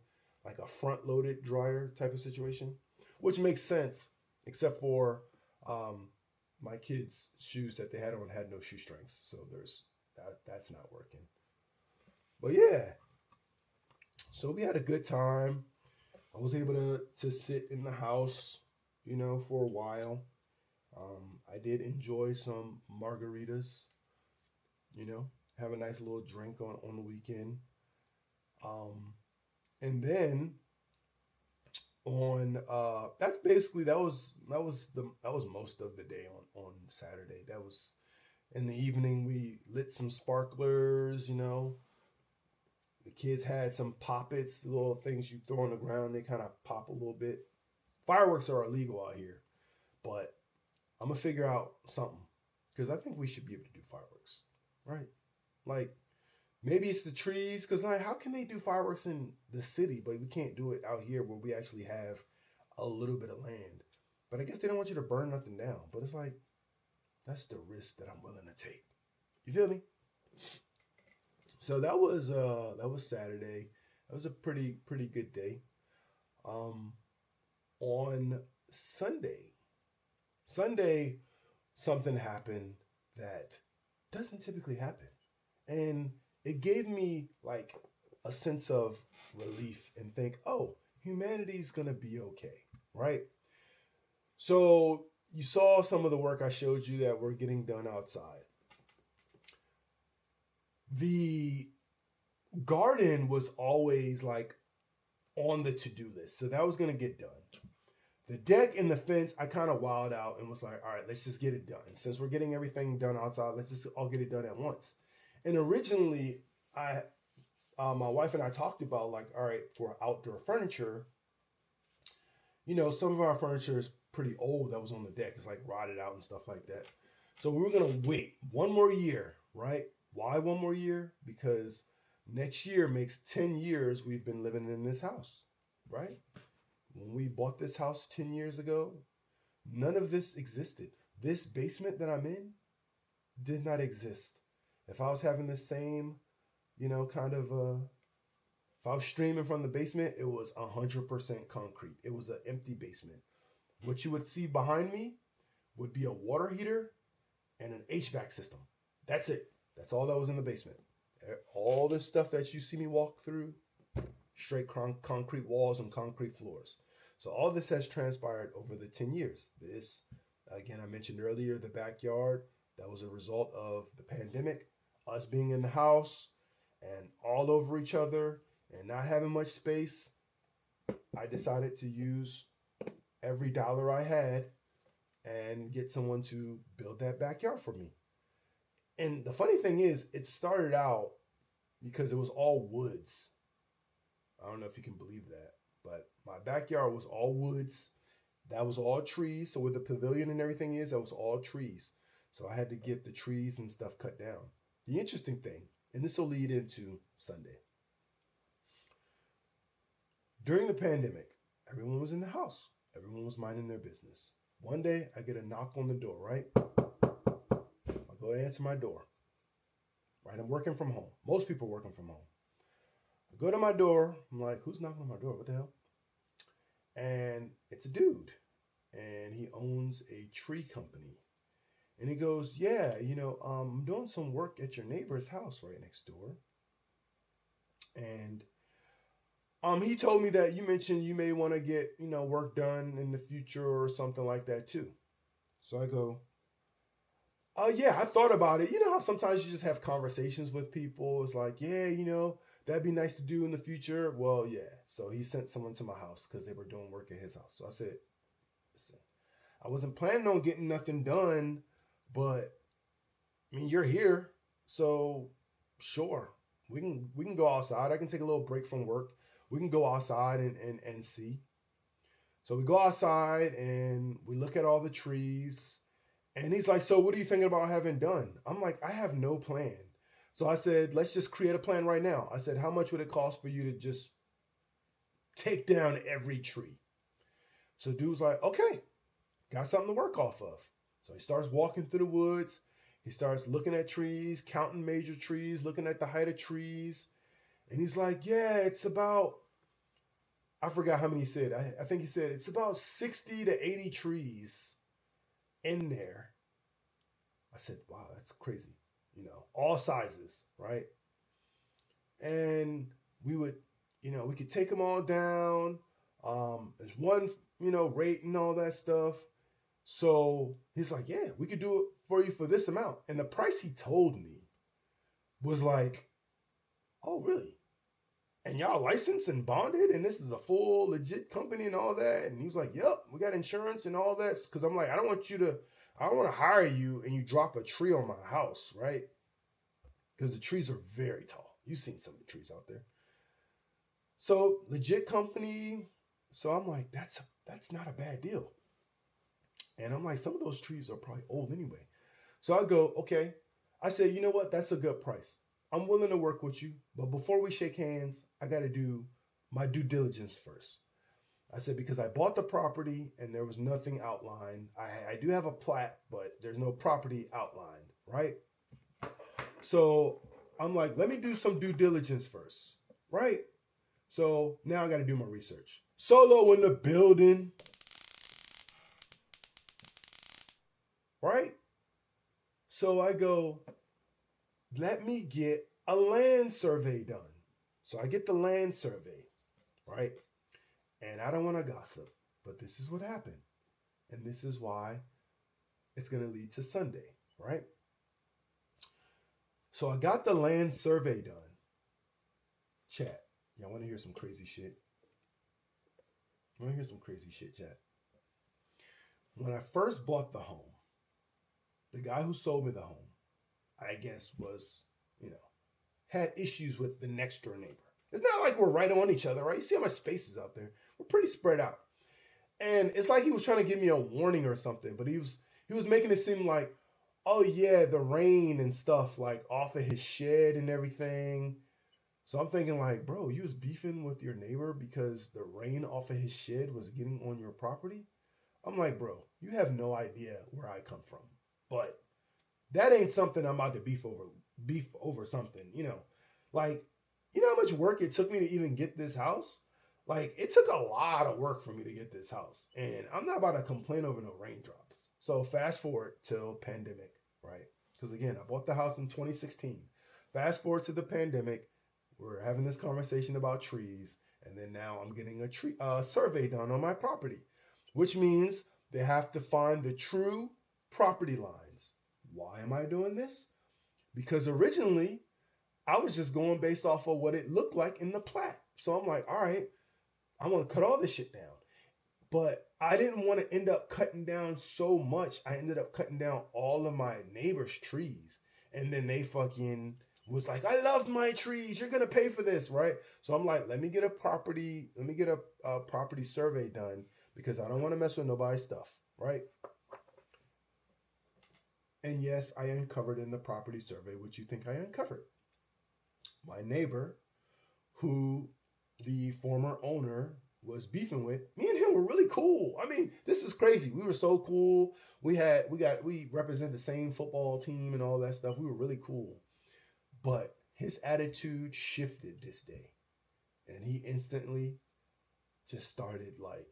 like a front-loaded dryer type of situation, which makes sense, except for my kids' shoes that they had on had no shoestrings, so that's not working. But yeah, so we had a good time. I was able to sit in the house, for a while. I did enjoy some margaritas, have a nice little drink on the weekend. And then on that was most of the day on Saturday. That was in the evening. We lit some sparklers, The kids had some poppets, little things you throw on the ground. They kind of pop a little bit. Fireworks are illegal out here, but I'm gonna figure out something because I think we should be able to do fireworks, right? Like maybe it's the trees, because like how can they do fireworks in the city, but we can't do it out here where we actually have a little bit of land? But I guess they don't want you to burn nothing down. But it's like that's the risk that I'm willing to take. You feel me? So that was Saturday. It was a pretty good day. Um, on Sunday, Sunday, something happened that doesn't typically happen, and it gave me like a sense of relief and think, oh, humanity's gonna be okay, right? So you saw some of the work I showed you that we're getting done outside. The garden was always like on the to-do list, so that was gonna get done. The deck and the fence, I kind of wilded out and was like, all right, let's just get it done. Since we're getting everything done outside, let's just all get it done at once. And originally, my wife and I talked about like, all right, for outdoor furniture, some of our furniture is pretty old that was on the deck. It's like rotted out and stuff like that. So we were gonna wait one more year, right? Why one more year? Because next year makes 10 years we've been living in this house, right? When we bought this house 10 years ago, none of this existed. This basement that I'm in did not exist. If I was having the same, if I was streaming from the basement, it was 100% concrete. It was an empty basement. What you would see behind me would be a water heater and an HVAC system. That's it. That's all that was in the basement. All this stuff that you see me walk through, straight concrete walls and concrete floors. So all this has transpired over the 10 years. This, again, I mentioned earlier, the backyard, that was a result of the pandemic, us being in the house and all over each other and not having much space. I decided to use every dollar I had and get someone to build that backyard for me. And the funny thing is, it started out because it was all woods. I don't know if you can believe that, but my backyard was all woods. That was all trees. So where the pavilion and everything is, that was all trees. So I had to get the trees and stuff cut down. The interesting thing, and this will lead into Sunday. During the pandemic, everyone was in the house. Everyone was minding their business. One day, I get a knock on the door, right? I go to answer my door. Right, I'm working from home. Most people are working from home. I go to my door. I'm like, who's knocking on my door? What the hell? And it's a dude. And he owns a tree company. And he goes, yeah, I'm doing some work at your neighbor's house right next door. And he told me that you mentioned you may want to get, work done in the future or something like that too. So I go, oh yeah, I thought about it. You know how sometimes you just have conversations with people. It's like, yeah, that'd be nice to do in the future. Well, yeah. So he sent someone to my house because they were doing work at his house. So I said, listen, I wasn't planning on getting nothing done, but I mean, you're here. So sure, we can go outside. I can take a little break from work. We can go outside and see. So we go outside and we look at all the trees. And he's like, so what are you thinking about having done? I'm like, I have no plan. So I said, let's just create a plan right now. I said, how much would it cost for you to just take down every tree? So dude's like, okay, got something to work off of. So he starts walking through the woods. He starts looking at trees, counting major trees, looking at the height of trees. And he's like, yeah, it's about, I forgot how many he said. I think he said it's about 60 to 80 trees in there. I said, wow, that's crazy. All sizes, right? And we would, we could take them all down. There's one, rate and all that stuff. So he's like, yeah, we could do it for you for this amount. And the price he told me was like, oh, really? And y'all licensed and bonded, and this is a full legit company and all that. And he was like, yep, we got insurance and all that. Because I'm like, I don't want to hire you and you drop a tree on my house, right? Because the trees are very tall. You've seen some of the trees out there. So legit company. So I'm like, that's not a bad deal. And I'm like, some of those trees are probably old anyway. So I go, okay. I said, you know what? That's a good price. I'm willing to work with you, but before we shake hands, I got to do my due diligence first. I said, because I bought the property and there was nothing outlined. I do have a plat, but there's no property outlined, right? So I'm like, let me do some due diligence first, right? So now I got to do my research. Solo in the building. Right? So I go, let me get a land survey done. So I get the land survey, right? And I don't want to gossip, but this is what happened. And this is why it's going to lead to Sunday, right? So I got the land survey done. Chat, y'all want to hear some crazy shit? Want to hear some crazy shit, chat? When I first bought the home, the guy who sold me the home, I guess was, had issues with the next door neighbor. It's not like we're right on each other, right? You see how much space is out there? We're pretty spread out. And it's like he was trying to give me a warning or something, but he was making it seem like, oh yeah, the rain and stuff like off of his shed and everything. So I'm thinking like, bro, you was beefing with your neighbor because the rain off of his shed was getting on your property? I'm like, bro, you have no idea where I come from. But that ain't something I'm about to beef over something, Like, you know how much work it took me to even get this house? Like, it took a lot of work for me to get this house. And I'm not about to complain over no raindrops. So fast forward till pandemic, right? Because again, I bought the house in 2016. Fast forward to the pandemic. We're having this conversation about trees. And then now I'm getting a tree survey done on my property, which means they have to find the true property lines. Why am I doing this? Because originally, I was just going based off of what it looked like in the plat. So I'm like, all right, I'm going to cut all this shit down. But I didn't want to end up cutting down so much. I ended up cutting down all of my neighbors' trees. And then they fucking was like, I love my trees. You're going to pay for this, right? So I'm like, let me get a property survey done because I don't want to mess with nobody's stuff, right? And yes, I uncovered in the property survey what you think I uncovered. My neighbor, who the former owner was beefing with, me and him were really cool. I mean, this is crazy. We were so cool. We represent the same football team and all that stuff. We were really cool. But his attitude shifted this day. And he instantly just started like,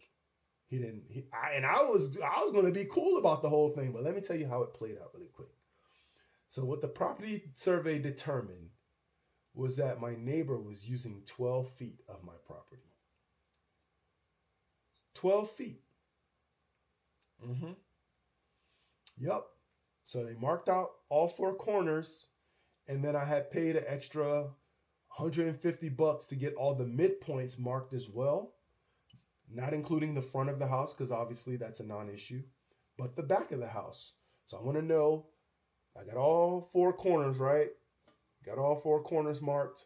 I was going to be cool about the whole thing, but let me tell you how it played out really quick. So what the property survey determined was that my neighbor was using 12 feet of my property. 12 feet. Yep. So they marked out all four corners, and then I had paid an extra $150 to get all the midpoints marked as well. Not including the front of the house, because obviously that's a non-issue, but the back of the house. So I want to know, I got all four corners, right? Got all four corners marked.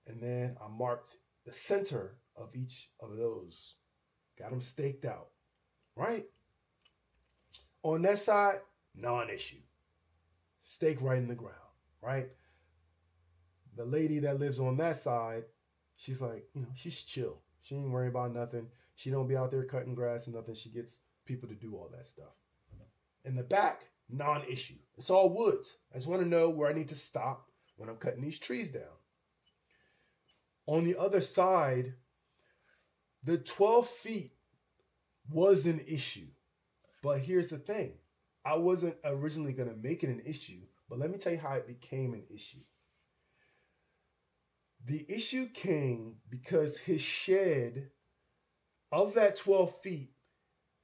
And then I marked the center of each of those. Got them staked out, right? On that side, non-issue. Stake right in the ground, right? The lady that lives on that side, she's like, she's chill. She ain't worried about nothing. She don't be out there cutting grass and nothing. She gets people to do all that stuff. In the back, non-issue. It's all woods. I just want to know where I need to stop when I'm cutting these trees down. On the other side, the 12 feet was an issue. But here's the thing. I wasn't originally going to make it an issue, but let me tell you how it became an issue. The issue came because his shed, of that 12 feet,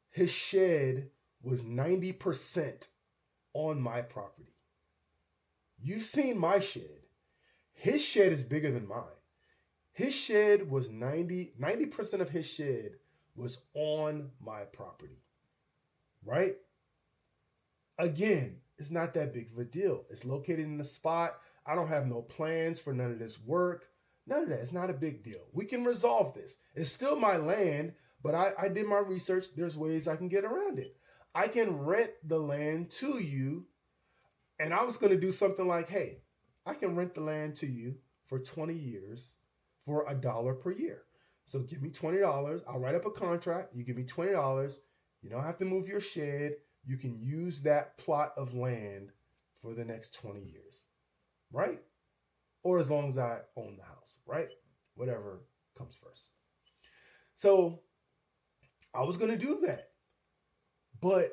his shed was 90% on my property. You've seen my shed. His shed is bigger than mine. His shed was 90% of his shed was on my property, right? Again, it's not that big of a deal. It's located in a spot. I don't have no plans for none of this work. None of that. It's not a big deal. We can resolve this. It's still my land, but I did my research. There's ways I can get around it. I can rent the land to you, and I was going to do something like, hey, I can rent the land to you for 20 years for $1 per year. So give me $20. I'll write up a contract. You give me $20. You don't have to move your shed. You can use that plot of land for the next 20 years, right? Or as long as I own the house, right? Whatever comes first. So I was going to do that. But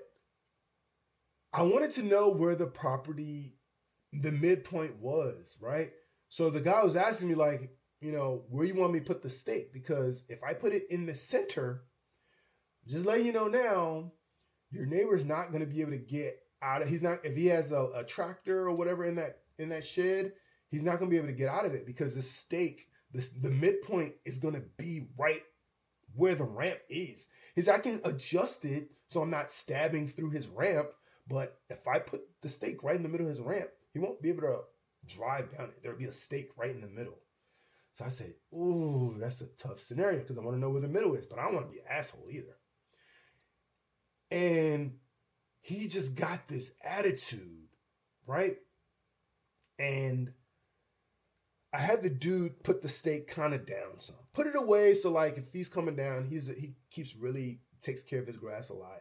I wanted to know where the property, the midpoint was, right? So the guy was asking me, like, where you want me to put the stake? Because if I put it in the center, just letting you know now, your neighbor's not going to be able to get out of. He's not, if he has a tractor or whatever in that shed, he's not going to be able to get out of it because the stake, the midpoint is going to be right where the ramp is. I can adjust it so I'm not stabbing through his ramp, but if I put the stake right in the middle of his ramp, he won't be able to drive down it. There'll be a stake right in the middle. So I said, ooh, that's a tough scenario because I want to know where the middle is, but I don't want to be an asshole either. And he just got this attitude, right? And I had the dude put the stake kind of down some. Put it away so like if he's coming down, he takes care of his grass a lot.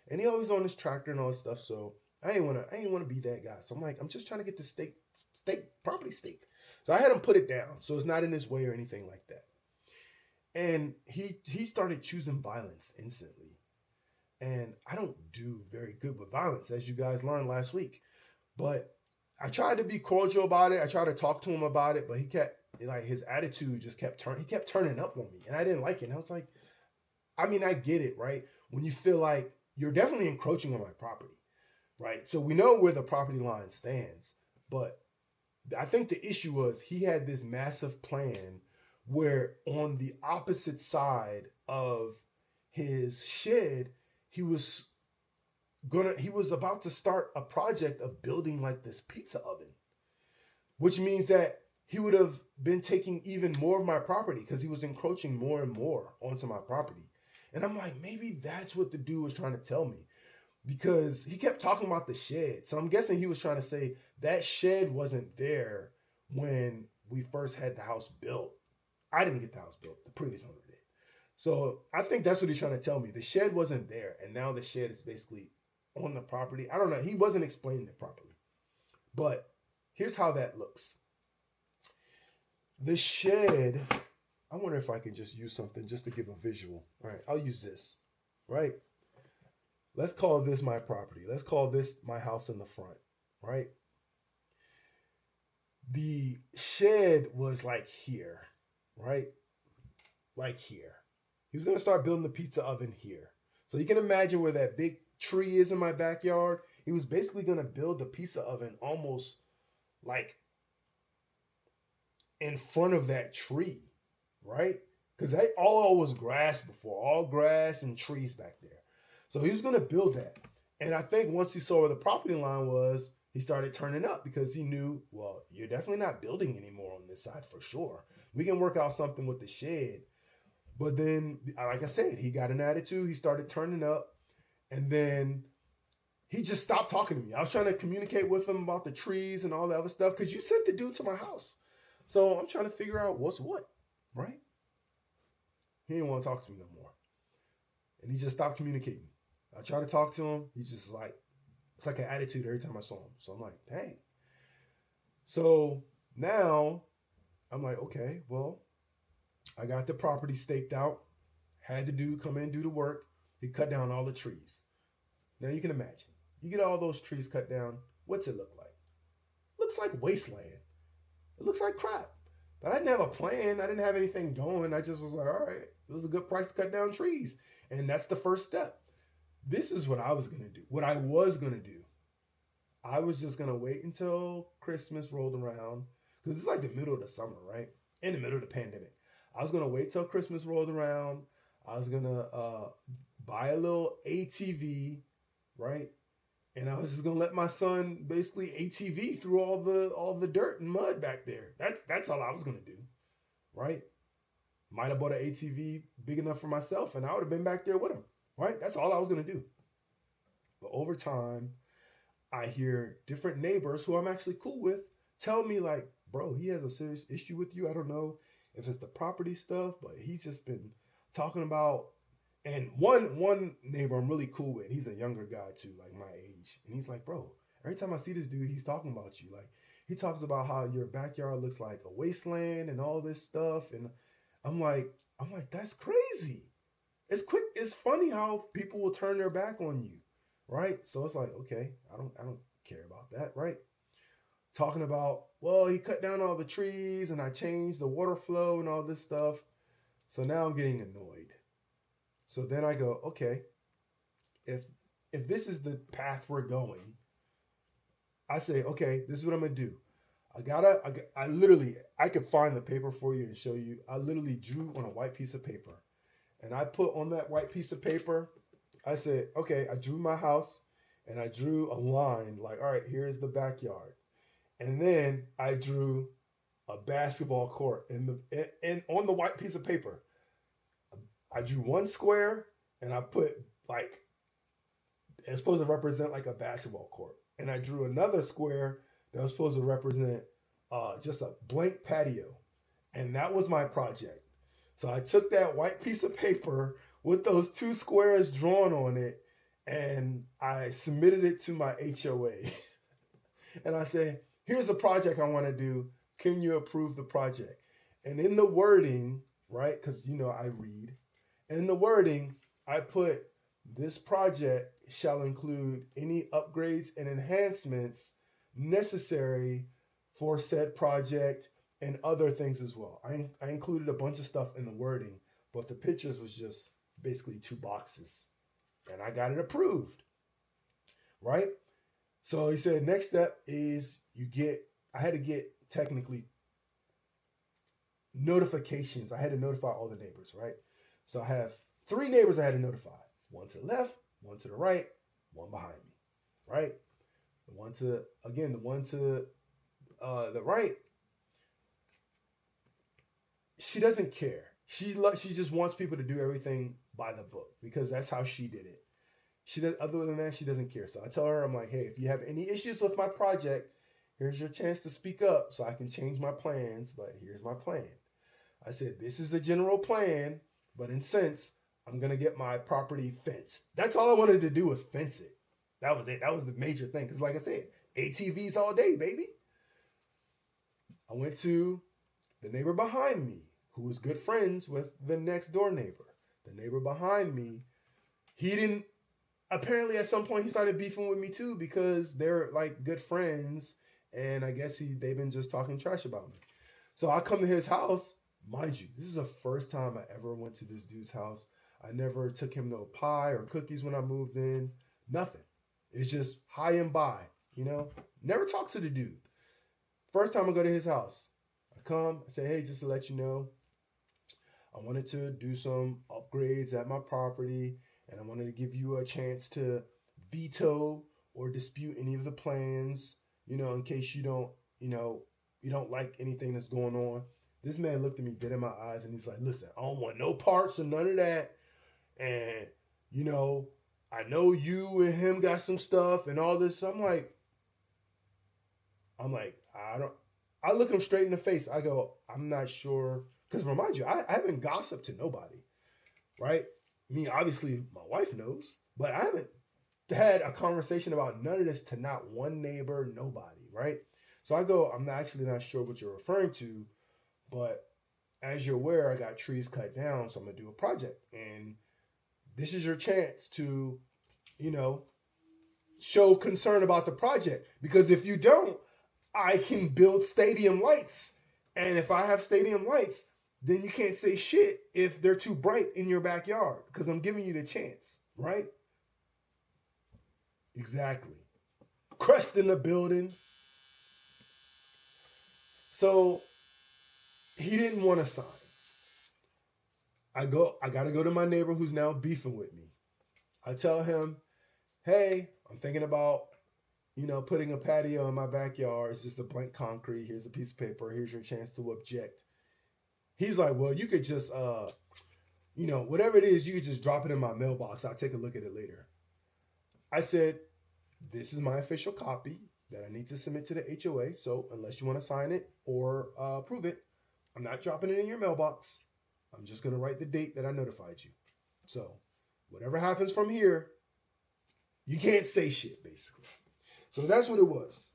And he always on his tractor and all this stuff. So I ain't wanna be that guy. So I'm like, I'm just trying to get the property stake. So I had him put it down so it's not in his way or anything like that. And he started choosing violence instantly. And I don't do very good with violence, as you guys learned last week. But I tried to be cordial about it. I tried to talk to him about it, but he kept, like, his attitude just kept turning up on me. And I didn't like it. And I was like, I mean, I get it, right? When you feel like you're definitely encroaching on my property, right? So we know where the property line stands. But I think the issue was he had this massive plan where on the opposite side of his shed, he was about to start a project of building like this pizza oven, which means that he would have been taking even more of my property because he was encroaching more and more onto my property. And I'm like, maybe that's what the dude was trying to tell me because he kept talking about the shed. So I'm guessing he was trying to say that shed wasn't there when we first had the house built. I didn't get the house built. The previous owner did. So I think that's what he's trying to tell me. The shed wasn't there. And now the shed is basically on the property. I don't know. He wasn't explaining it properly. But here's how that looks. The shed, I wonder if I can just use something just to give a visual. All right, I'll use this, right? Let's call this my property. Let's call this my house in the front, right? The shed was like here, right? Like here. He was going to start building the pizza oven here. So you can imagine where that big tree is in my backyard. He was basically going to build the pizza oven almost like in front of that tree, right? Because all was grass before, all grass and trees back there. So he was going to build that. And I think once he saw where the property line was, he started turning up because he knew, well, you're definitely not building anymore on this side for sure. We can work out something with the shed. But then, like I said, he got an attitude. He started turning up. And then he just stopped talking to me. I was trying to communicate with him about the trees and all that other stuff because you sent the dude to my house. So I'm trying to figure out what's what, right? He didn't want to talk to me no more. And he just stopped communicating. I tried to talk to him. He's just like, it's like an attitude every time I saw him. So I'm like, dang. So now I'm like, okay, well, I got the property staked out. Had the dude come in and do the work. He cut down all the trees. Now you can imagine. You get all those trees cut down. What's it look like? Looks like wasteland. It looks like crap. But I didn't have a plan. I didn't have anything going. I just was like, all right, it was a good price to cut down trees. And that's the first step. This is what I was going to do. What I was going to do. I was just going to wait until Christmas rolled around. Because it's like the middle of the summer, right? In the middle of the pandemic. I was going to wait till Christmas rolled around. I was going to buy a little ATV, right? And I was just gonna let my son basically ATV through all the dirt and mud back there. That's all I was gonna do, right? Might have bought an ATV big enough for myself, and I would have been back there with him, right? That's all I was gonna do. But over time, I hear different neighbors who I'm actually cool with tell me like, bro, he has a serious issue with you. I don't know if it's the property stuff, but he's just been talking about. And one neighbor I'm really cool with, he's a younger guy too, like my age. And he's like, bro, every time I see this dude, he's talking about you. Like, he talks about how your backyard looks like a wasteland and all this stuff. And I'm like, that's crazy. It's quick. It's funny how people will turn their back on you, right? So it's like, okay, I don't care about that, right? Talking about, well, he cut down all the trees and I changed the water flow and all this stuff. So now I'm getting annoyed. So then I go, okay, if this is the path we're going, I say, okay, this is what I'm gonna do. I literally, I could find the paper for you and show you. I literally drew on a white piece of paper, and I put on that white piece of paper. I said, okay, I drew my house, and I drew a line like, all right, here's the backyard, and then I drew a basketball court and on the white piece of paper. I drew one square, and I put like it's supposed to represent like a basketball court, and I drew another square that was supposed to represent just a blank patio. And that was my project. So I took that white piece of paper with those two squares drawn on it, and I submitted it to my HOA. And I said, here's the project I want to do. Can you approve the project? And in the wording, right, because I read, in the wording, I put, this project shall include any upgrades and enhancements necessary for said project and other things as well. I included a bunch of stuff in the wording, but the pictures was just basically 2 boxes, and I got it approved, right? So he said, next step is I had to get technically notifications. I had to notify all the neighbors, right? So I have 3 neighbors I had to notify. One to the left, one to the right, one behind me, right? The one to the right, she doesn't care. She just wants people to do everything by the book because that's how she did it. Other than that, she doesn't care. So I tell her, I'm like, hey, if you have any issues with my project, here's your chance to speak up so I can change my plans, but here's my plan. I said, this is the general plan, but in sense, I'm going to get my property fenced. That's all I wanted to do was fence it. That was it. That was the major thing. Because like I said, ATVs all day, baby. I went to the neighbor behind me, who was good friends with the next door neighbor. The neighbor behind me, apparently at some point he started beefing with me too because they're like good friends. And I guess they've been just talking trash about me. So I come to his house. Mind you, this is the first time I ever went to this dude's house. I never took him no pie or cookies when I moved in. Nothing. It's just hi and bye, Never talked to the dude. First time I go to his house. I come, I say, hey, just to let you know, I wanted to do some upgrades at my property, and I wanted to give you a chance to veto or dispute any of the plans, in case you don't like anything that's going on. This man looked at me dead in my eyes, and he's like, listen, I don't want no parts of none of that. And, I know you and him got some stuff and all this. So I'm like, I look him straight in the face. I go, I'm not sure. Because remind you, I haven't gossiped to nobody, right? I mean, obviously my wife knows, but I haven't had a conversation about none of this to not one neighbor, nobody, right? So I go, I'm actually not sure what you're referring to, but as you're aware, I got trees cut down, so I'm going to do a project. And this is your chance to, show concern about the project. Because if you don't, I can build stadium lights. And if I have stadium lights, then you can't say shit if they're too bright in your backyard. Because I'm giving you the chance, right? Exactly. Crest in the building. So he didn't want to sign. I got to go to my neighbor who's now beefing with me. I tell him, hey, I'm thinking about, putting a patio in my backyard. It's just a blank concrete. Here's a piece of paper. Here's your chance to object. He's like, well, you could just, whatever it is, you could just drop it in my mailbox. I'll take a look at it later. I said, this is my official copy that I need to submit to the HOA. So unless you want to sign it or approve it, I'm not dropping it in your mailbox. I'm just going to write the date that I notified you. So whatever happens from here, you can't say shit, basically. So that's what it was.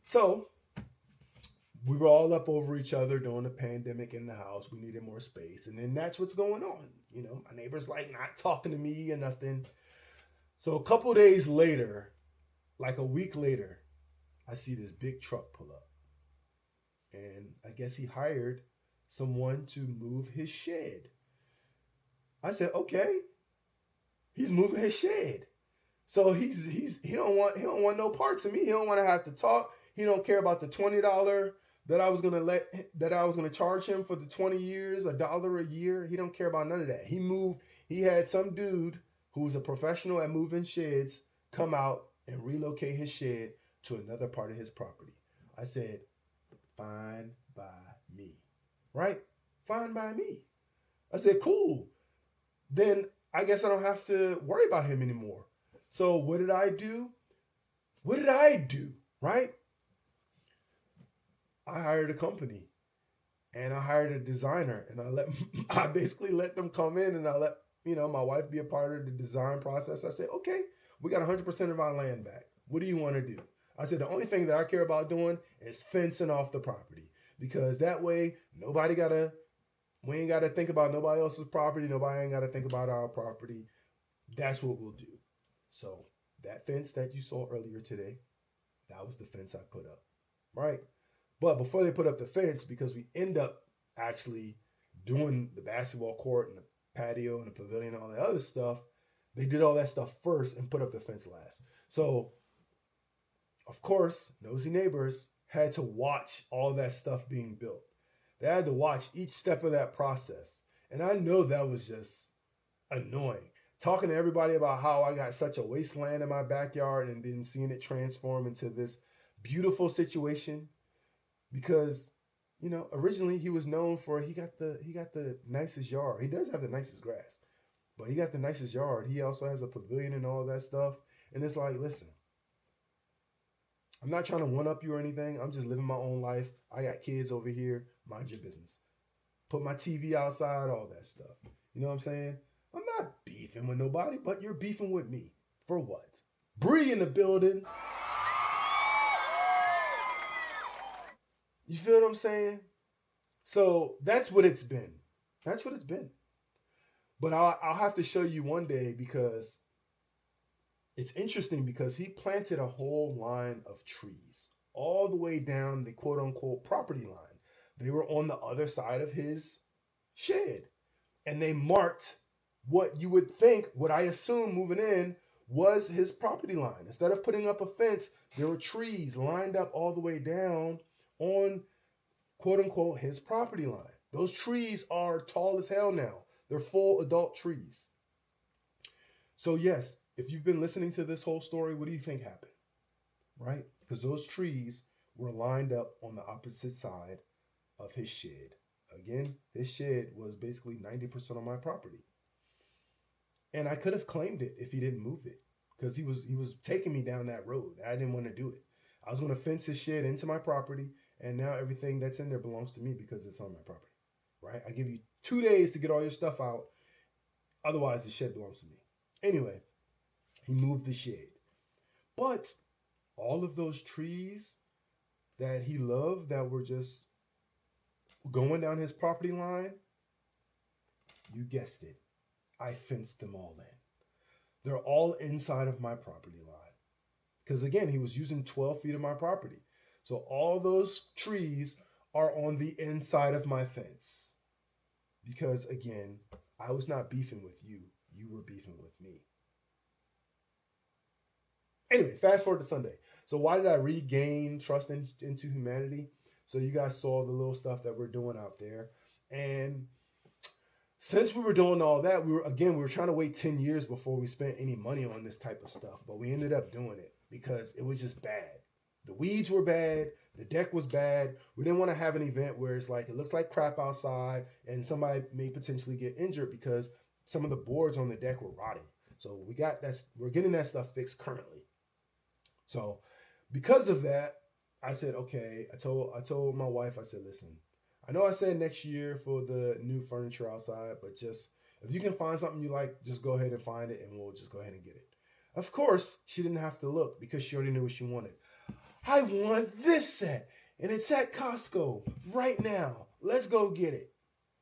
So we were all up over each other during the pandemic in the house. We needed more space. And then that's what's going on. My neighbor's like not talking to me or nothing. So a couple days later, like a week later, I see this big truck pull up. And I guess he hired someone to move his shed. I said, okay, he's moving his shed. So he don't want no parts of me. He don't want to have to talk. He don't care about the $20 that I was gonna charge him for the 20 years, $1 a year. He don't care about none of that. He had some dude who's a professional at moving sheds come out and relocate his shed to another part of his property. I said, fine by me. Right? Fine by me. I said, cool. Then I guess I don't have to worry about him anymore. So what did I do? Right? I hired a company and I hired a designer and I basically let them come in and I let, my wife be a part of the design process. I said, okay, we got 100% of our land back. What do you want to do? I said, the only thing that I care about doing is fencing off the property because that way we ain't got to think about nobody else's property. Nobody ain't got to think about our property. That's what we'll do. So that fence that you saw earlier today, that was the fence I put up, right? But before they put up the fence, because we end up actually doing the basketball court and the patio and the pavilion and all that other stuff, they did all that stuff first and put up the fence last. So, of course, nosy neighbors had to watch all that stuff being built. They had to watch each step of that process. And I know that was just annoying. Talking to everybody about how I got such a wasteland in my backyard and then seeing it transform into this beautiful situation. Because, originally he was known for he got the nicest yard. He does have the nicest grass, but he got the nicest yard. He also has a pavilion and all that stuff. And it's like, listen, I'm not trying to one up you or anything. I'm just living my own life. I got kids over here. Mind your business. Put my TV outside, all that stuff. You know what I'm saying? I'm not beefing with nobody, but you're beefing with me. For what? Bree in the building. You feel what I'm saying? So that's what it's been. But I'll have to show you one day because it's interesting because he planted a whole line of trees all the way down the quote unquote property line. They were on the other side of his shed and they marked what you would think, what I assume moving in was his property line. Instead of putting up a fence, there were trees lined up all the way down on quote unquote his property line. Those trees are tall as hell now. They're full adult trees. So yes, if you've been listening to this whole story, what do you think happened? Right? Because those trees were lined up on the opposite side of his shed. Again, his shed was basically 90% of my property. And I could have claimed it if he didn't move it because he was taking me down that road. I didn't want to do it. I was going to fence his shed into my property, and now everything that's in there belongs to me because it's on my property, right? I give you 2 days to get all your stuff out. Otherwise, the shed belongs to me. Anyway, he moved the shed. But all of those trees that he loved that were just going down his property line, you guessed it, I fenced them all in. They're all inside of my property line. Because again, he was using 12 feet of my property. So all those trees are on the inside of my fence. Because again, I was not beefing with you. You were beefing with me. Anyway, fast forward to Sunday. So why did I regain trust into humanity? So you guys saw the little stuff that we're doing out there. And since we were doing all that, we were trying to wait 10 years before we spent any money on this type of stuff. But we ended up doing it because it was just bad. The weeds were bad. The deck was bad. We didn't want to have an event where it's like, it looks like crap outside and somebody may potentially get injured because some of the boards on the deck were rotting. So we're getting that stuff fixed currently. So because of that, I said, okay, I told my wife, I said, listen, I know I said next year for the new furniture outside, but just if you can find something you like, just go ahead and find it and we'll just go ahead and get it. Of course, she didn't have to look because she already knew what she wanted. I want this set and it's at Costco right now. Let's go get it.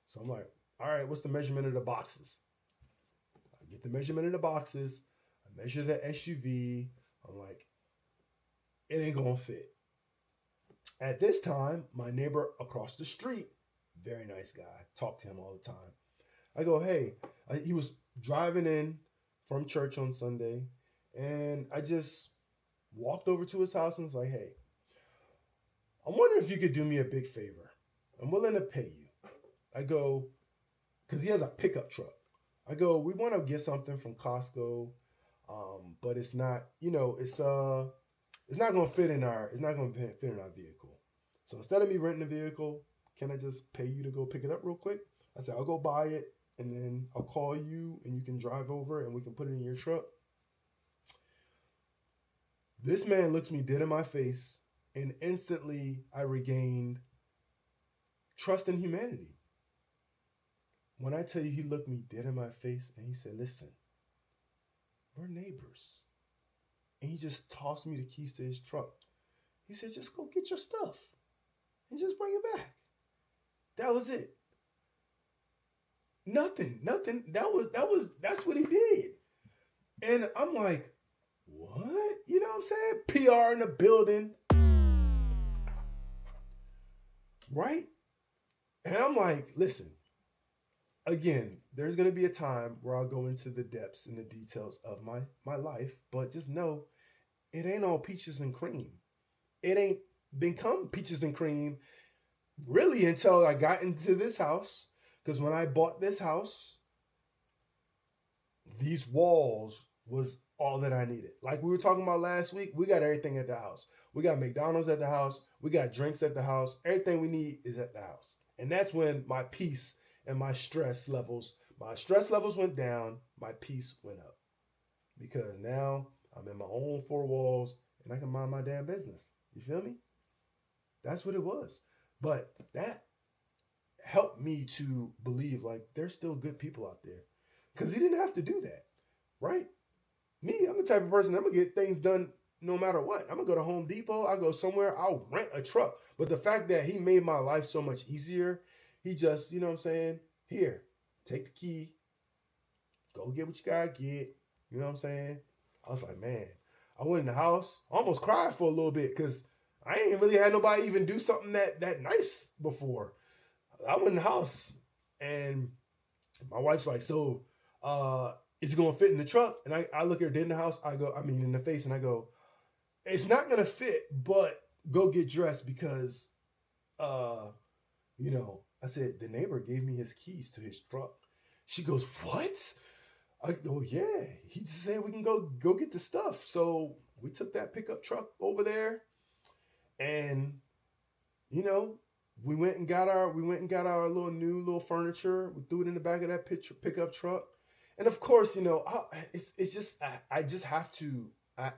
So I'm like, all right, what's the measurement of the boxes? I get the measurement of the boxes. I measure the SUV. I'm like, it ain't gonna fit. At this time, my neighbor across the street, very nice guy, talk to him all the time. I go, hey, he was driving in from church on Sunday, and I just walked over to his house and was like, hey, I'm wondering if you could do me a big favor. I'm willing to pay you. I go, because he has a pickup truck. I go, we want to get something from Costco, but it's not, it's not gonna fit in our vehicle. So instead of me renting a vehicle, can I just pay you to go pick it up real quick? I said, I'll go buy it and then I'll call you and you can drive over and we can put it in your truck. This man looks me dead in my face and instantly I regained trust in humanity. When I tell you he looked me dead in my face and he said, listen, we're neighbors. And he just tossed me the keys to his truck. He said, just go get your stuff and just bring it back. That was it. Nothing. That's what he did. And I'm like, what? You know what I'm saying? PR in the building. Right? And I'm like, listen, again, there's going to be a time where I'll go into the depths and the details of my life, but just know it ain't all peaches and cream. It ain't become peaches and cream really until I got into this house. Because when I bought this house, these walls was all that I needed. Like we were talking about last week, we got everything at the house. We got McDonald's at the house. We got drinks at the house. Everything we need is at the house. And that's when my peace and my stress levels went down, my peace went up. Because now I'm in my own four walls and I can mind my damn business. You feel me? That's what it was. But that helped me to believe like there's still good people out there. Because he didn't have to do that, right? Me, I'm the type of person, I'm going to get things done no matter what. I'm going to go to Home Depot. I'll go somewhere. I'll rent a truck. But the fact that he made my life so much easier, he just, you know what I'm saying? Here, take the key. Go get what you got to get. You know what I'm saying? I was like, man, I went in the house. I almost cried for a little bit because I ain't really had nobody even do something that nice before. I went in the house and my wife's like, so is it going to fit in the truck? And I look at her dead in the house. In the face and I go, it's not going to fit, but go get dressed because, I said, the neighbor gave me his keys to his truck. She goes, what? I go, yeah. He just said we can go get the stuff. So we took that pickup truck over there and, we went and got our little furniture. We threw it in the back of that pickup truck. And of course, it's just, I just have to,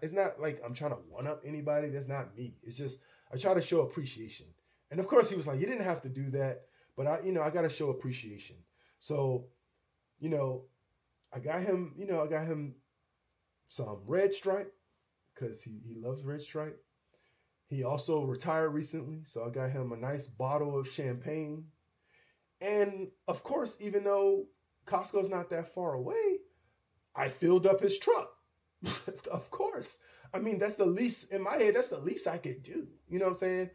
it's not like I'm trying to one up anybody. That's not me. It's just, I try to show appreciation. And of course he was like, you didn't have to do that, but I got to show appreciation. So, I got him some Red Stripe because he loves Red Stripe. He also retired recently, so I got him a nice bottle of champagne. And of course, even though Costco's not that far away, I filled up his truck. Of course. I mean, that's the least, in my head, that's the least I could do. You know what I'm saying?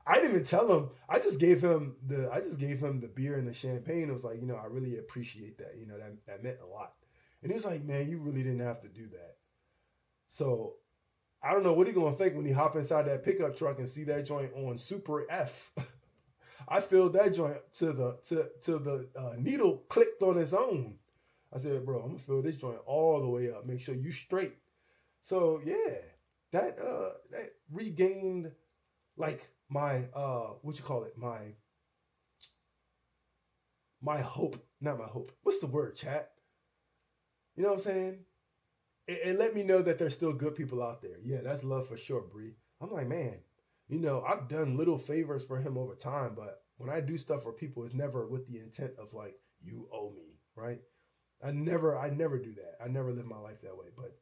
I didn't even tell him. I just gave him the beer and the champagne. It was like, I really appreciate that. That meant a lot. And he was like, man, you really didn't have to do that. So I don't know what he gonna think when he hop inside that pickup truck and see that joint on Super F. I filled that joint to the needle clicked on its own. I said, bro, I'm gonna fill this joint all the way up. Make sure you straight. So yeah, that regained like my my hope, not my hope. What's the word, chat? You know what I'm saying? It let me know that there's still good people out there. Yeah, that's love for sure, Bree. I'm like, man, I've done little favors for him over time, but when I do stuff for people, it's never with the intent of like, you owe me, right? I never do that. I never live my life that way. But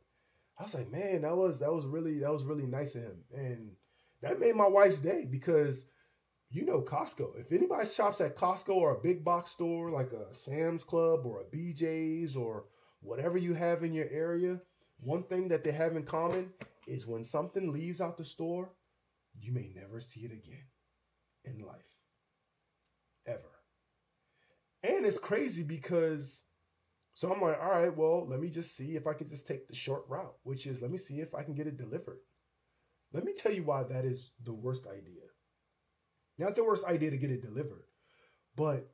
I was like, man, that was really nice of him. And that made my wife's day because you know Costco. If anybody shops at Costco or a big box store like a Sam's Club or a BJ's or whatever you have in your area, one thing that they have in common is when something leaves out the store, you may never see it again in life. Ever. And it's crazy because, so I'm like, all right, well, let me just see if I can just take the short route, which is let me see if I can get it delivered. Let me tell you why that is the worst idea. Not the worst idea to get it delivered, but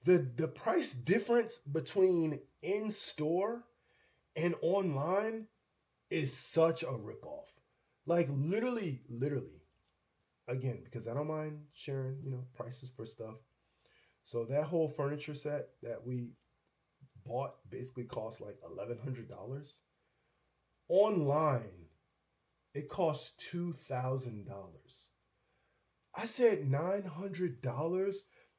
the price difference between in-store and online is such a ripoff. Like literally, again, because I don't mind sharing, prices for stuff. So that whole furniture set that we bought basically cost like $1,100. Online, it costs $2,000. I said $900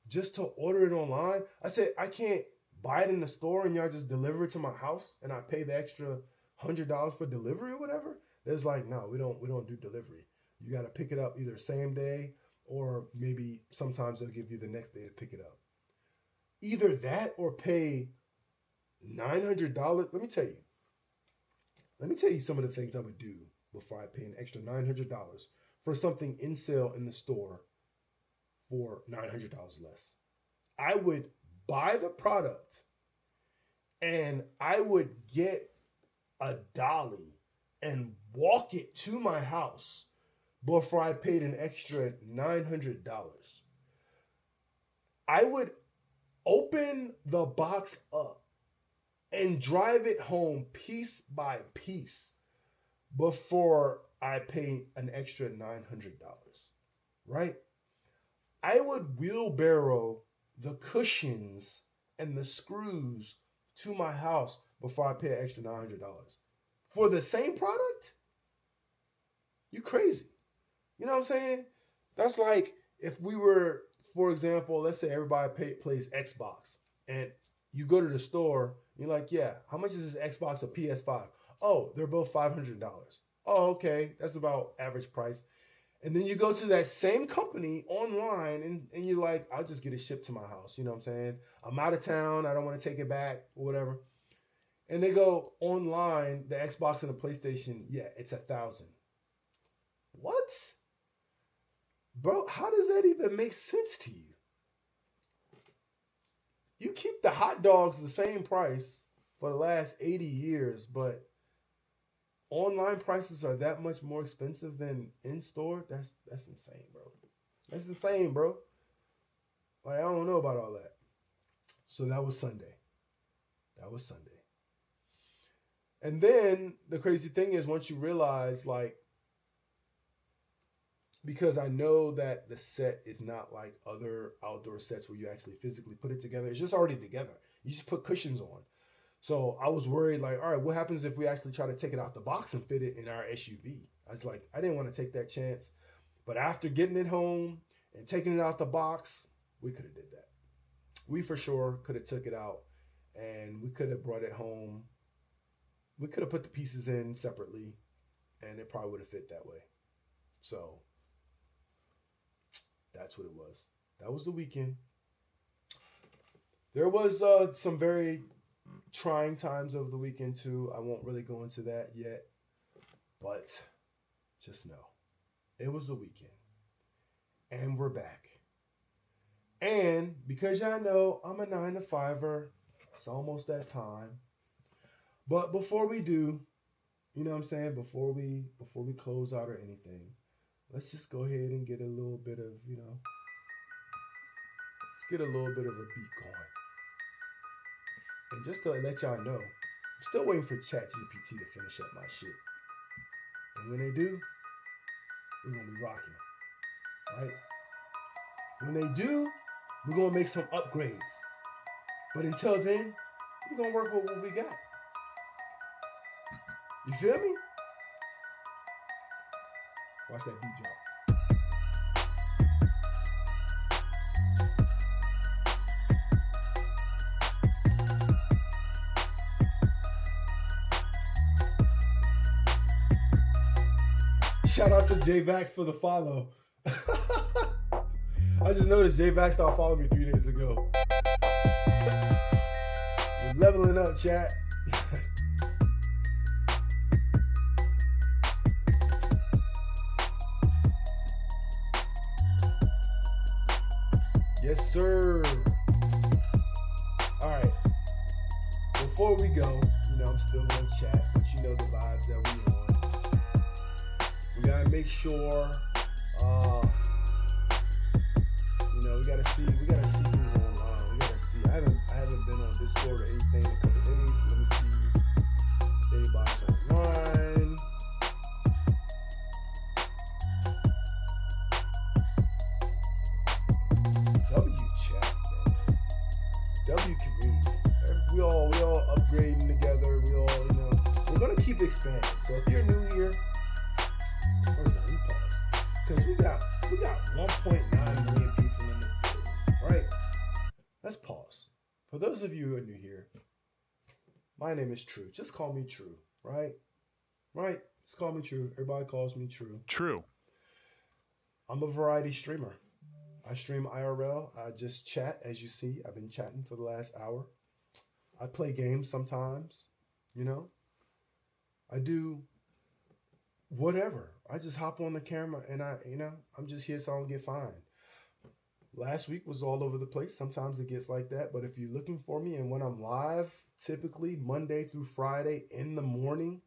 just to order it online. I said I can't buy it in the store and y'all just deliver it to my house and I pay the extra $100 for delivery or whatever. There's like, no, we don't do delivery. You got to pick it up either same day or maybe sometimes they'll give you the next day to pick it up. Either that or pay $900. Let me tell you some of the things I would do before I pay an extra $900 for something in sale in the store for $900 less. I would buy the product and I would get a dolly and walk it to my house before I paid an extra $900. I would open the box up and drive it home piece by piece before I paid an extra $900, right? I would wheelbarrow the cushions and the screws to my house before I pay an extra $900. For the same product? You crazy. You know what I'm saying? That's like if we were, for example, let's say everybody plays Xbox and you go to the store, you're like, yeah, how much is this Xbox or PS5? Oh, they're both $500. Oh, okay, that's about average price. And then you go to that same company online and you're like, I'll just get it shipped to my house. You know what I'm saying? I'm out of town. I don't want to take it back or whatever. And they go online, the Xbox and the PlayStation, yeah, it's $1,000. What? Bro, how does that even make sense to you? You keep the hot dogs the same price for the last 80 years, but online prices are that much more expensive than in-store? That's insane, bro. That's insane, bro. Like, I don't know about all that. So that was Sunday. And then the crazy thing is once you realize, like, because I know that the set is not like other outdoor sets where you actually physically put it together. It's just already together. You just put cushions on. So I was worried, like, all right, what happens if we actually try to take it out the box and fit it in our SUV? I was like, I didn't want to take that chance. But after getting it home and taking it out the box, we could have did that. We for sure could have took it out and we could have brought it home. We could have put the pieces in separately and it probably would have fit that way. So that's what it was. That was the weekend. There was some very trying times over the weekend too. I won't really go into that yet, but just know it was the weekend and we're back. And because y'all know I'm a 9-to-5er, it's almost that time. But before we do, you know what I'm saying? Before we close out or anything, let's just go ahead and get a little bit of, let's get a little bit of a beat going. And just to let y'all know, I'm still waiting for ChatGPT to finish up my shit. And when they do, we're going to be rocking, right? When they do, we're going to make some upgrades. But until then, we're going to work with what we got. You feel me? Watch that beat drop. shout out to J Vax for the follow. I just noticed J Vax started following me 3 days ago. We're leveling up, chat. Yes, sir. All right. Before we go, I'm still on chat, but you know the vibes that we on. We gotta make sure, we gotta see who's online. We gotta see. I haven't been on Discord or anything in a couple of days. So let me see if anybody's online. W chat, man. W community. We all upgrading together. We all, we're gonna keep expanding. So if you're new here, first of all, we pause because we got 1.9 million people in the building, right? Let's pause. For those of you who are new here, my name is True. Just call me True, right? Right? Just call me True. Everybody calls me True. True. I'm a variety streamer. I stream IRL. I just chat, as you see. I've been chatting for the last hour. I play games sometimes, I do whatever. I just hop on the camera and I'm just here so I don't get fined. Last week was all over the place. Sometimes it gets like that. But if you're looking for me and when I'm live, typically Monday through Friday in the morning,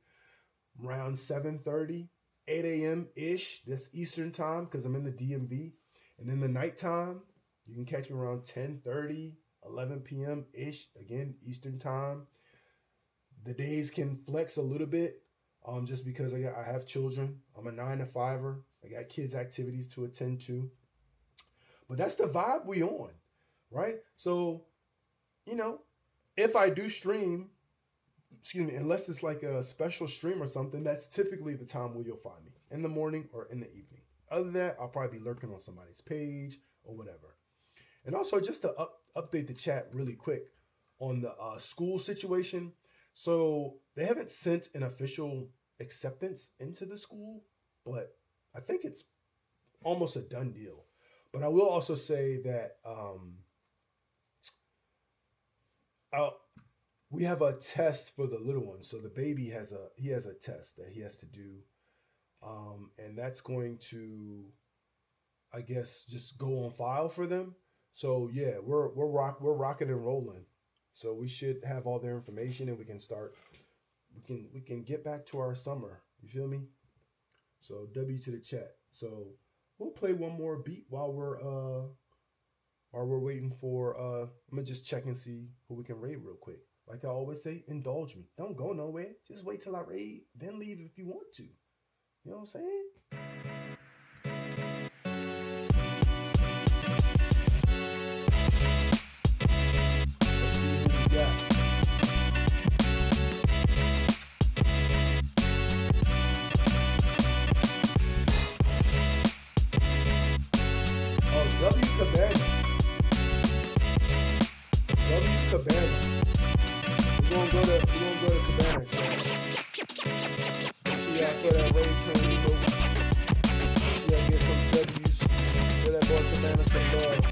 around 7:30, 8 a.m.-ish, that's Eastern time because I'm in the DMV. And in the nighttime, you can catch me around 10:30, 11 p.m.-ish, again, Eastern time. The days can flex a little bit just because I have children. I'm a 9-to-5er. I got kids' activities to attend to. But that's the vibe we on, right? So, if I do stream, unless it's like a special stream or something, that's typically the time where you'll find me, in the morning or in the evening. Other than that, I'll probably be lurking on somebody's page or whatever. And also, just to update the chat really quick on the school situation. So they haven't sent an official acceptance into the school, but I think it's almost a done deal. But I will also say that we have a test for the little one. So the baby has a test that he has to do. And that's going to, I guess, just go on file for them. So yeah, we're rocking and rolling. So we should have all their information and we can start. We can get back to our summer. You feel me? So W to the chat. So we'll play one more beat while we're waiting for. I'm gonna just check and see who we can raid real quick. Like I always say, indulge me. Don't go nowhere. Just wait till I raid, then leave if you want to. You know what I'm saying? Let's see who we got. Oh, W Cabana. W Cabana. We're gonna go to Cabana. Yeah, for that raid train, yeah, get some W's. Get that boy Cabana some love.